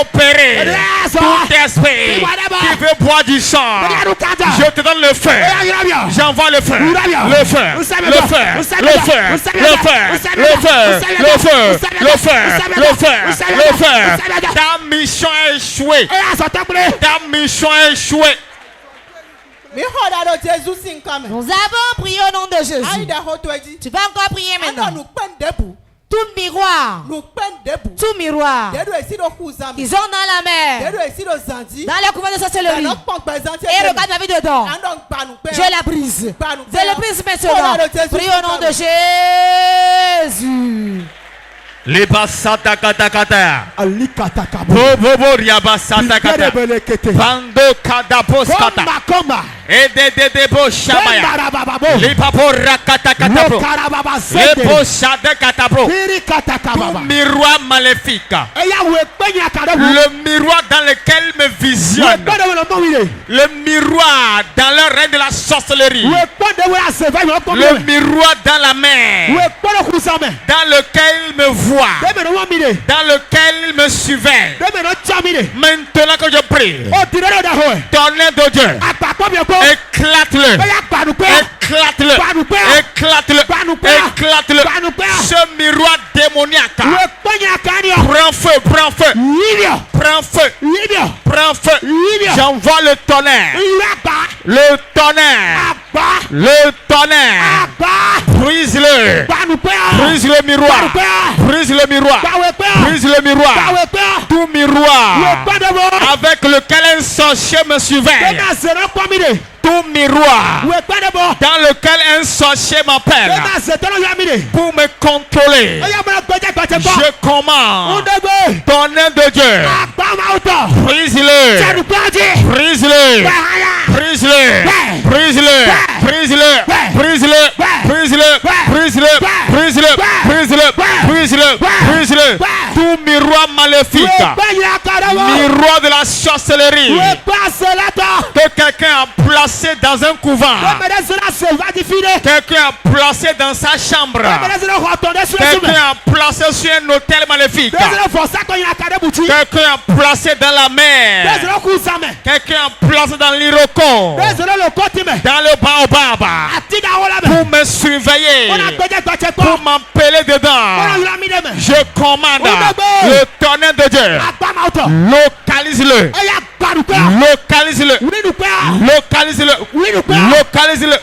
opérer tout esprit qui veut boire du sang. Je te donne le feu. J'envoie le feu. Le feu. Le feu. Le feu. Le feu. Le feu. Le feu. Le feu. Le feu. Le feu. Ta mission est échouée. Ta mission est échouée. Nous avons prié au nom de Jésus. Tu vas encore prier maintenant. Tout miroir, qu'ils ont dans la mer, dans les couverts de sorcellerie, et regarde ma vie dedans, je la brise. Je la brise maintenant. Prie au nom de Jésus. Les basata kata kata. Bobo riabasata kata. Bando kada poskata. Et bo shamaya. Les papo rakata kata bro. Les bo shade kata bro. Tout miroir maléfique. Le miroir dans lequel me visionne. Le miroir dans le règne de la sorcellerie. Le miroir dans la mer. Dans lequel il me voit. Dans lequel il me suivait. Maintenant que je prie, tonnerre de Dieu, éclate-le, éclate-le, éclate-le, éclate-le. Ce miroir démoniaque, prends feu, prends feu, prends feu, prends feu. J'envoie le tonnerre, le tonnerre, le tonnerre. Brise-le, brise le miroir, brise le miroir, brise le miroir, tout miroir avec lequel un sorcier me surveille, tout miroir dans lequel un sorcier m'appelle pour me contrôler. Je commande, tonnerre de Dieu, brise-le, brise-le, brise-le, brise-le, brise-le, brise-le, brise-le, brise-le, brise-le, brise-le, brise-le, brise-le. Tout miroir maléfique, miroir de la sorcellerie que quelqu'un a placé dans un couvent, quelqu'un a placé dans sa chambre, quelqu'un a placé sur un hôtel maléfique, quelqu'un a placé dans la mer, quelqu'un a placé dans l'Iroko, dans le baobab, pour me surveiller, pour m'appeler dedans. Je commande le tonnerre de Dieu, localise-le, localise-le, localise-le, localise-le.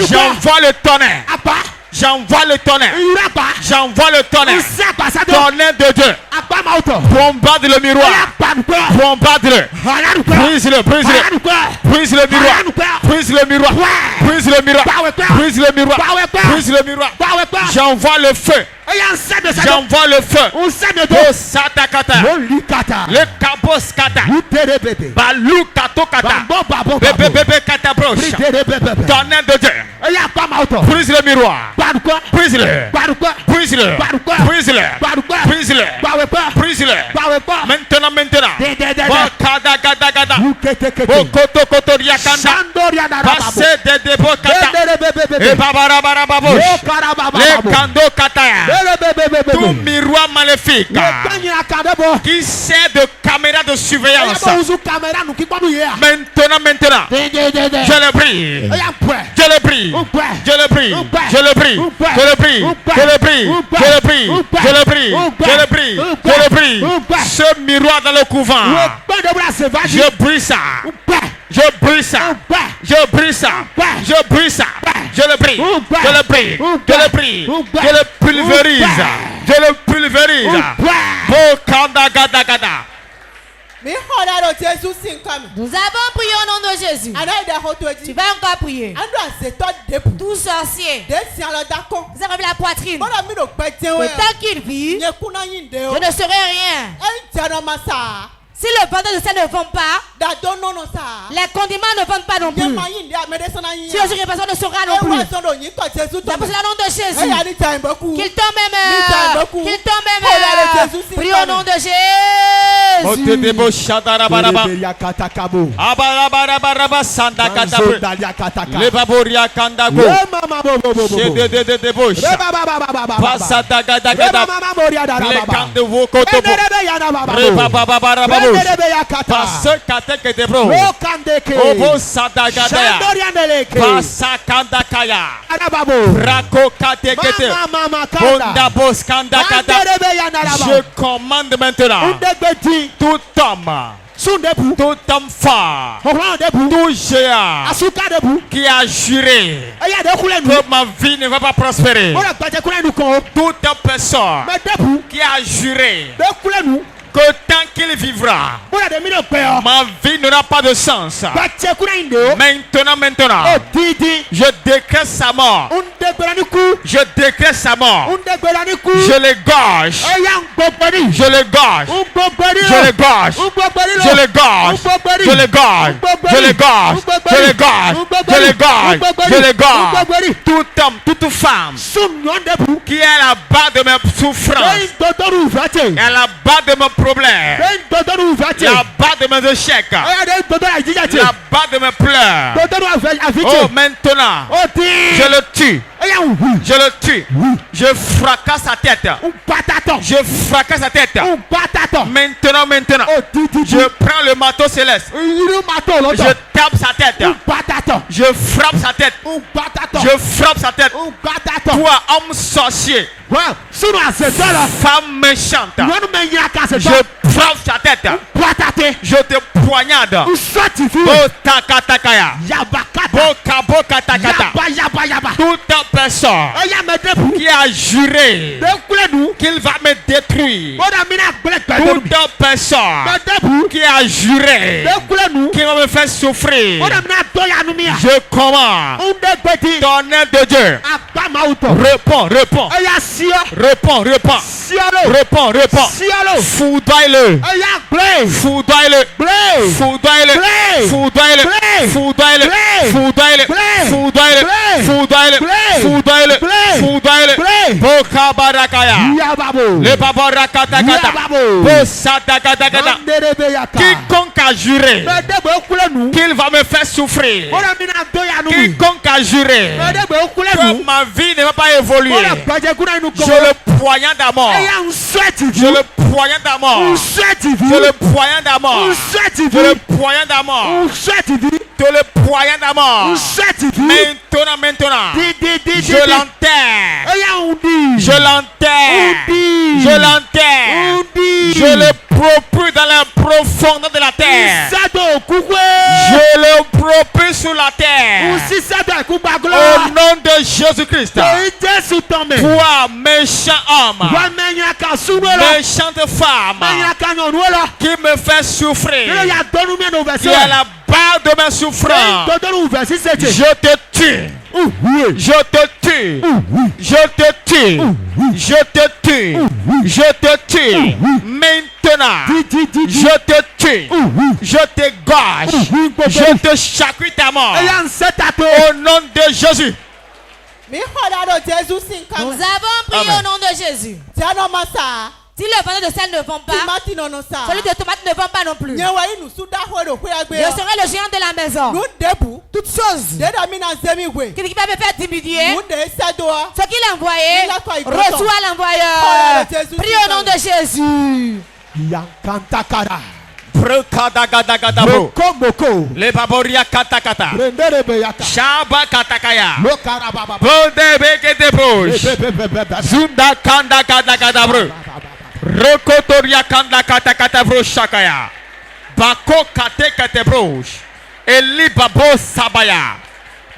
J'envoie le tonnerre, j'envoie le tonnerre, j'envoie le tonnerre, tonnerre de Dieu, bombarde le miroir, bombarde-le, brise-le, brise-le, brise le miroir, brise le miroir, brise le miroir, brise le miroir, brise le miroir. J'envoie le feu, j'envoie le feu. Oh satakata, le kabos kata, balou kato kata, bébé bébé kata broche, tonnerre de Dieu, brise le miroir, brise-le, brise-le, brise-le, brise-le, brise-le. Maintenant, maintenant, bakada gada gada, bokoto koto riakanda, passé de debo kata, et babara bababo, le kando kata. Tout miroir maléfique qui sert de caméra de surveillance. Maintenant, maintenant, je le prie, je le prie, je le prie, je le prie, je le prie, je le prie, je le prie, je le prie, je le prie, je le prie. Ce miroir dans le couvent, je brise ça. Je brise ça, je brise ça, je brise ça, je le prie, je le prie, je le prie, je le pulvérise, je le pulvérise. Bokanda gada gada. Nous avons prié au nom de Jésus. Tu vas encore prier. Tout sorcier, vous avez la poitrine. Le temps qu'il vit, je ne serai rien. Si le vendeur de ça ne vend pas, les condiments ne vendent pas non plus. Si le juge personne ne saura non plus. C'est pour le nom de Jésus. Qu'il tombe même. Qu'il tombe même. Prie au nom de Je commande maintenant tout homme fort, tout géant qui a juré que ma vie ne va pas prospérer, toute personne qui a juré que tant qu'il vivra, ma vie n'aura pas de sens. Maintenant, je décrète sa mort. Je décrète sa mort. Je l'égorge. Je l'égorge. Je l'égorge. Je l'égorge. Je l'égorge. Je l'égorge. Je l'égorge. Je l'égorge. Je l'égorge. Tout homme, toute femme qui est à la base de mes souffrances, à la base de mes problèmes, la base de mes échecs, la base de mes pleurs. Oh, maintenant, je le tue. Je le tue. Je fracasse sa tête. Je fracasse sa tête. Maintenant, je prends le marteau céleste. Je tape sa tête. Je frappe sa tête. Je frappe sa tête. Toi, homme sorcier, femme méchante, je frappe sa tête. Je te poignarde. Boka-takaya. Boka-takata. Toute personne qui a juré qu'il va me détruire, toute personne qui a juré qu'il va me faire souffrir, je commande ton aide de Dieu. Réponds, réponds. Réponds, réponds. Réponds, réponds. Foudroie-le. Foudroie-le. Foudroie-le. Foudroie-le. Foudroie-le. Foudroie-le. Foudroie-le. Foudroie-le. Foudroie-le. Foudroie-le. Bokabarakaya. Le babarakatakata. Bosatakata. Quiconque a juré qu'il va me faire souffrir, quiconque a juré que ma vie ne va pas évoluer, je le poignarde à mort. Je le poignarde à mort. Je le poignarde à mort. Je le poignarde à mort. Je le poignarde à mort. Maintenant, je l'enterre. Je l'enterre. Je l'enterre. Je le propulse dans la profondeur de la terre. Je le propulse sur la terre. Au nom de Jésus-Christ. Toi, méchant homme, méchante femme, qui me fait souffrir, qui est à la base de ma souffrance, je te tue. Je te tue. Je te tue. Je te tue. Je te tue. Maintenant, je te tue. Je t'égorge. Je te chacune ta mort. Au nom de Jésus. Nous avons prié au nom de Jésus. Si le vendeur de sel ne vend pas, celui de tomate ne vend pas non plus. Je serai le géant de la maison. Toutes choses qui peuvent me faire diminuer, ce qu'il a envoyé, reçoit l'envoyeur. Prie au nom de Jésus. Le baboria katakata. Shaba katakaya. Bodebe ketebrosh. Zunda kanda katakata bro. Rokotoria kanda katakata bro shakaya. Bako kate ketebrosh. Eli babo sabaya.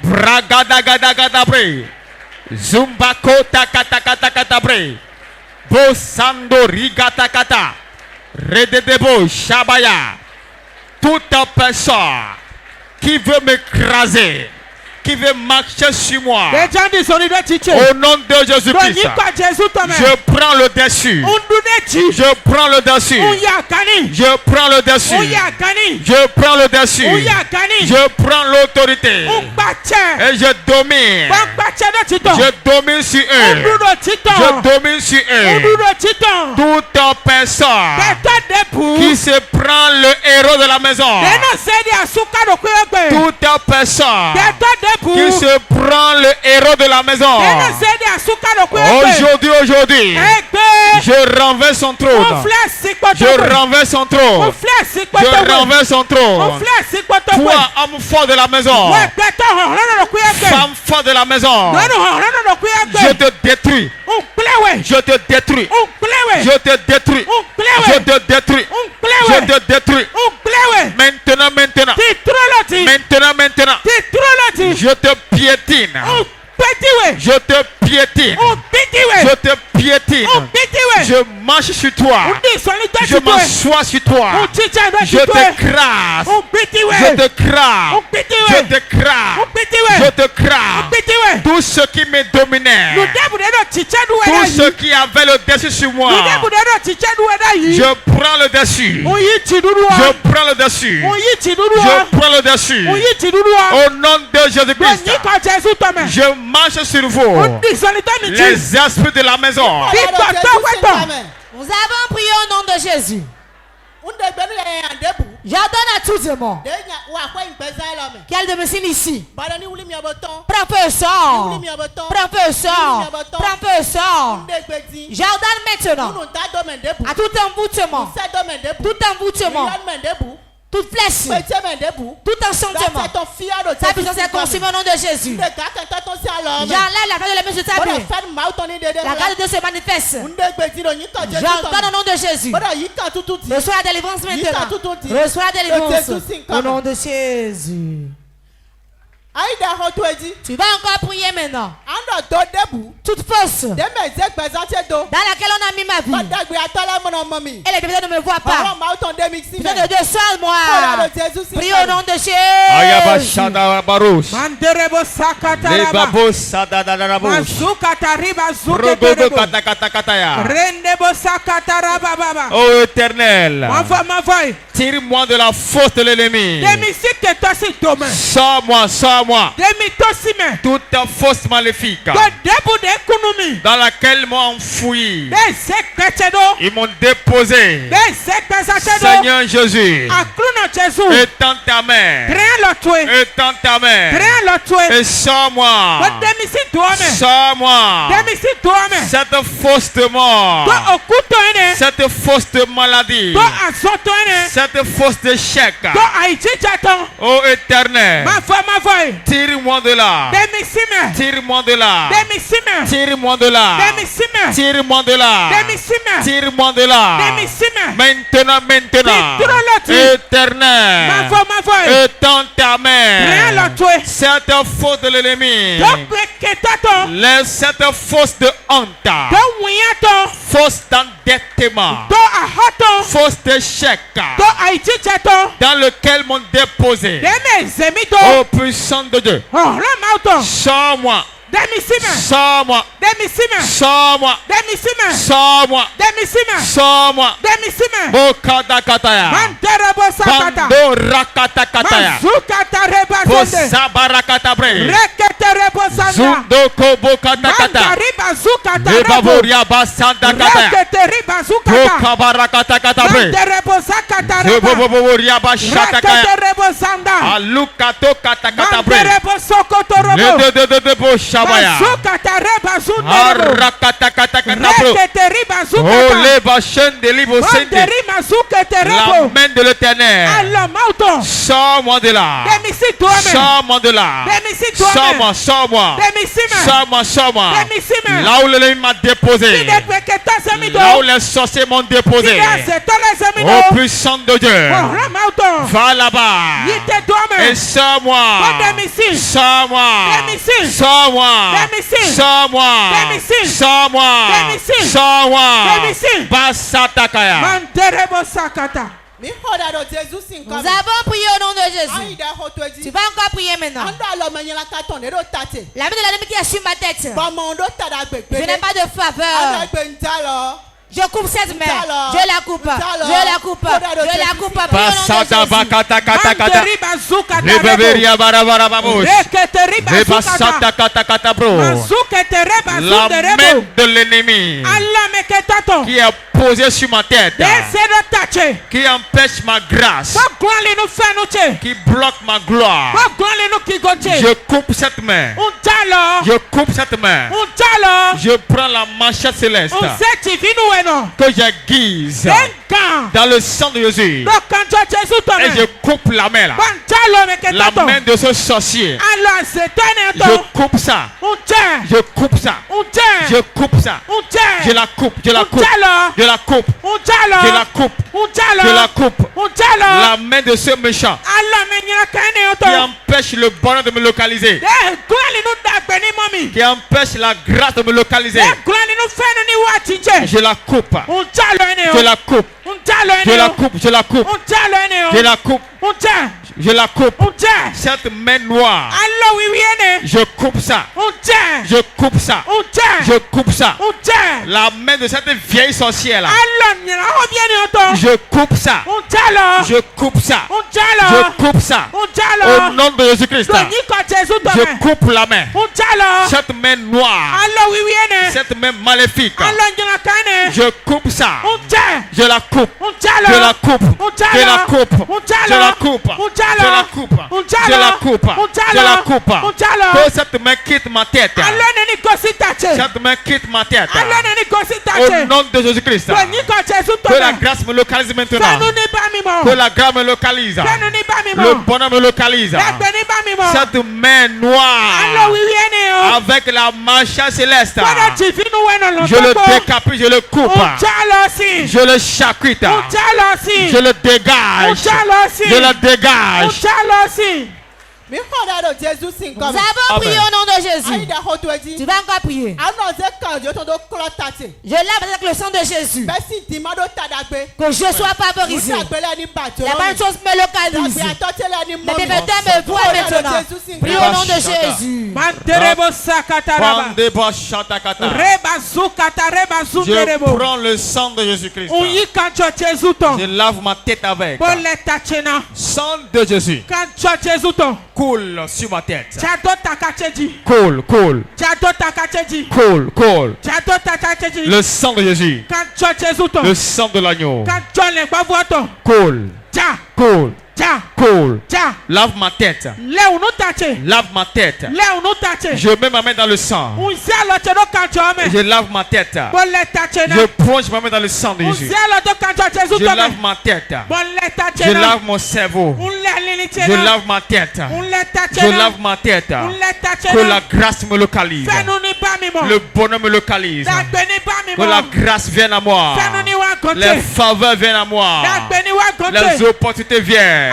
Bragada gada gada bre. Zumba kota katakata kata bre. Bo sando rigata kata. Rededebo Shabaya. Toute personne qui veut m'écraser, qui veut marcher sur moi, au nom de Jésus-Christ, je prends le dessus. Je prends le dessus. Je prends le dessus. Je prends le dessus. Je prends l'autorité. Et je domine. Je domine sur eux. Je domine sur eux. Toute personne qui se prend le héros de la maison. Toute personne qui se prend le héros de la maison. Aujourd'hui, je renverse son trône. Je renverse son trône. Je renverse son trône. Toi, homme fort de la maison. Femme forte de la maison. Je te détruis. Je te détruis. Je te détruis. Je te détruis. Je te détruis. Maintenant. Je te piétine. Je te piétine. Je te piétine. Je marche sur toi. Je m'assois sur toi. Je t'écrase. Je t'écrase. Je t'écrase. Je t'écrase. Tout ce qui me dominait. Tout ce qui avait le dessus sur moi. Je prends le dessus. Je prends le dessus. Je prends le dessus. Au nom de Jésus-Christ. Je marche sur vous. Les esprits de la maison. Nous avons prié au nom de Jésus. J'ordonne à tous les monde qu'elle demeure ici. Prends peu sang. Prends peu sang. Prends peu sang. J'ordonne maintenant à tout emboutement. Tout emboutement. Toute flèche, tout enchantement, ta puissance est consumée au nom de Jésus. J'enlève la grâce de la main de ta vie. La grâce de Dieu se manifeste. J'entends au nom de Jésus. Reçois la délivrance maintenant. Reçois la délivrance au nom de Jésus. Tu vas encore prier maintenant. Toute force dans laquelle on a mis ma vie. Et les démons ne me voient pas. Putain de Dieu, salve-moi. Prie au nom de Jésus. Oh Éternel, tire-moi de la force de l'ennemi. Sors-moi, sors-moi. Toute force maléfique dans laquelle ils m'ont enfoui, ils m'ont déposé. Seigneur Jésus, étends ta main, étends ta main et sors-moi, sors-moi cette fausse de mort, cette fausse de maladie, cette fausse d'échec. Oh Éternel, tire-moi de là, tire-moi de là, tire-moi de là, tire-moi de là, tire-moi de là, maintenant, Éternel, étends ta main, cette faute de l'ennemi, laisse cette fausse de honte, fausse d'endettement, fausse d'échec, dans lequel m'ont déposé. Oh puissant de Dieu, sors-moi, sors-moi, sors-moi, sors-moi, sors-moi, Bokada Kataya, Bando Rakata Kataya, Bosabarakatabre, Zundoko Bokata Kataya, Lebavoria Basanda Kataya, Bokabarakata Katabre, Lebavoria Bashata Kaya, Alukato Katakatabre, Le Shabaya, oh les bachens de l'Ivo Sente, la main de l'Éternel, sors-moi de là, sors-moi de là, sors-moi, sors-moi, sors-moi, sors-moi, là où l'ennemi m'a déposé, là où les sorciers m'ont déposé, oh puissant de Dieu, va là-bas, et sors-moi, sors-moi, sors-moi, sors-moi, sors-moi, sors-moi, Basatakaya. Nous avons prié au nom de Jésus. Tu vas encore prier maintenant. La main de l'ennemi qui est sur ma tête. Je n'ai pas de faveur. Je coupe cette main. Je la coupe. Je la coupe. Je la coupe. Passata bakata kata kata. Rebeberia barabara babos. Rebasata kata kata bro. La main de l'ennemi qui est posée sur ma tête, qui empêche ma grâce, qui bloque ma gloire. Je coupe cette main. Je coupe cette main. Je prends la machette céleste que j'aiguise dans le sang de Jésus et je coupe la main là. La main de ce sorcier. Je coupe ça. Je coupe ça. Je coupe ça. Je la coupe. Je la coupe. Je la coupe. Je la coupe. Je la coupe. La main de ce méchant qui empêche le bonheur de me localiser, qui empêche la grâce de me localiser. Je la coupe. Je la coupe. Je la coupe. Je la coupe. Je la coupe. Je la coupe. Cette main noire. Je coupe ça. Je coupe ça. Je coupe ça. La main de cette vieille sorcière là. Je coupe ça. Je coupe ça. Je coupe ça. Au nom de Jésus-Christ. Je coupe la main. Cette main noire. Cette main maléfique. Je coupe ça. Je la coupe. Je la coupe. Je la coupe. Je la coupe. Je la coupe. Je la coupe. Je la coupe. Que cette main quitte ma tête. Cette main quitte ma tête. Au nom de Jésus-Christ. Que la grâce me localise maintenant. Que la grâce me localise. Le bonheur me localise. Cette main noire avec la machette céleste. Je le décapite, je le coupe. Je le charcute. Je le dégage. Je le dégage. Nous avons prié au nom de Jésus. Tu vas encore prier. Je lave avec le sang de Jésus. Que je sois favorisé. La bonne chose me localise. Mes pépéteurs me voient maintenant. Prie au nom de Jésus. Je prends le sang de Jésus-Christ. Je lave ma tête avec. Sang de Jésus. Coule sur ma tête. Coule, coule. Coule, coule. Le sang de Jésus. Le sang de l'agneau. Coule. Coule. Cool. Lave ma tête. Lave ma tête. Je mets ma main dans le sang. Je lave ma tête. Je plonge ma main dans le sang de Jésus. Je lave ma tête. Je lave mon cerveau. Je lave ma tête. Je lave ma tête. Que la grâce me localise. Le bonheur me localise. Que la grâce vienne à moi. Les faveurs viennent à moi. Les opportunités viennent.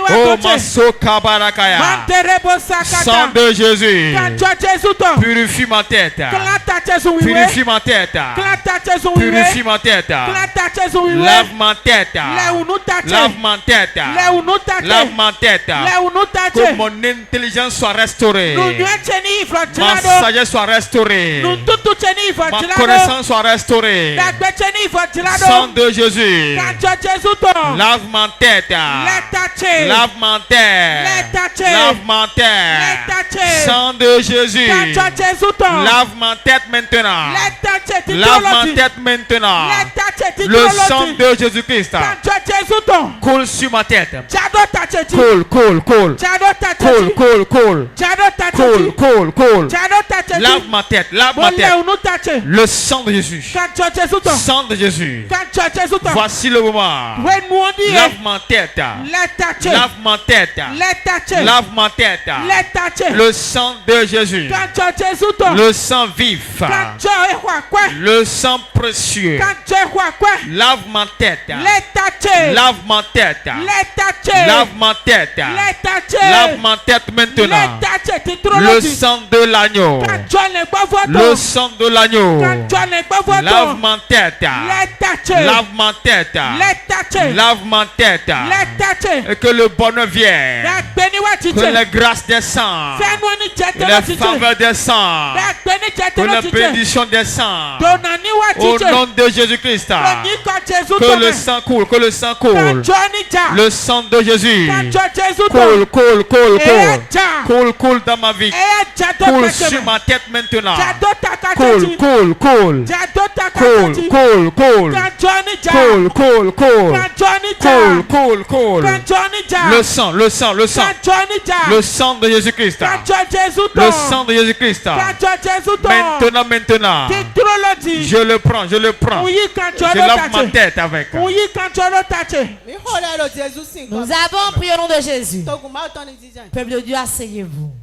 Oh, Maso Kabarakaya. Sang de Jésus. Purifie ma tête. Purifie ma tête. Purifie ma tête. Lave ma tête. Lave ma tête. Lave ma tête. Que mon intelligence soit restaurée. Ma sagesse soit restaurée. Ma connaissance soit restaurée. Sang de Jésus. Lave ma tête. Lave ma tête. Lave ma tête. Sang de Jésus. Lave ma tête maintenant. Lave ma tête maintenant. Le sang de Jésus-Christ coule sur ma tête. Coule, coule, coule. Coule, coule, coule. Coule, coule, coule. Lave ma tête. Lave ma tête. Le sang de Jésus. Sang de Jésus. Voici le moment. Lave ma tête. Lave ma tête. Lave ma tête. Le sang de Jésus. Le sang vif. Le sang précieux. Lave ma tête. Lave ma tête. Lave ma tête. Lave ma tête maintenant. Le sang de l'agneau. Le sang de l'agneau. Lave ma tête. Lave ma tête. Lave ma tête. Et que le bonheur vienne. Que la grâce descende. Que la faveur descende. Que la bénédiction descende. Au nom de Jésus-Christ. Que le sang coule. Que le sang coule. Le sang de Jésus. Coule, coule, coule, coule. Coule, coule dans ma vie. Coule sur ma tête maintenant. Coule, coule, coule. Coule, coule, coule. Coule, coule, coule. Coule, coule, coule. Le sang, le sang, le sang. Le sang de Jésus-Christ. Le sang de Jésus-Christ. Maintenant, maintenant. Je le prends, je le prends. Je lave ma tête avec. Nous avons prié au nom de Jésus. Peuple de Dieu, asseyez-vous.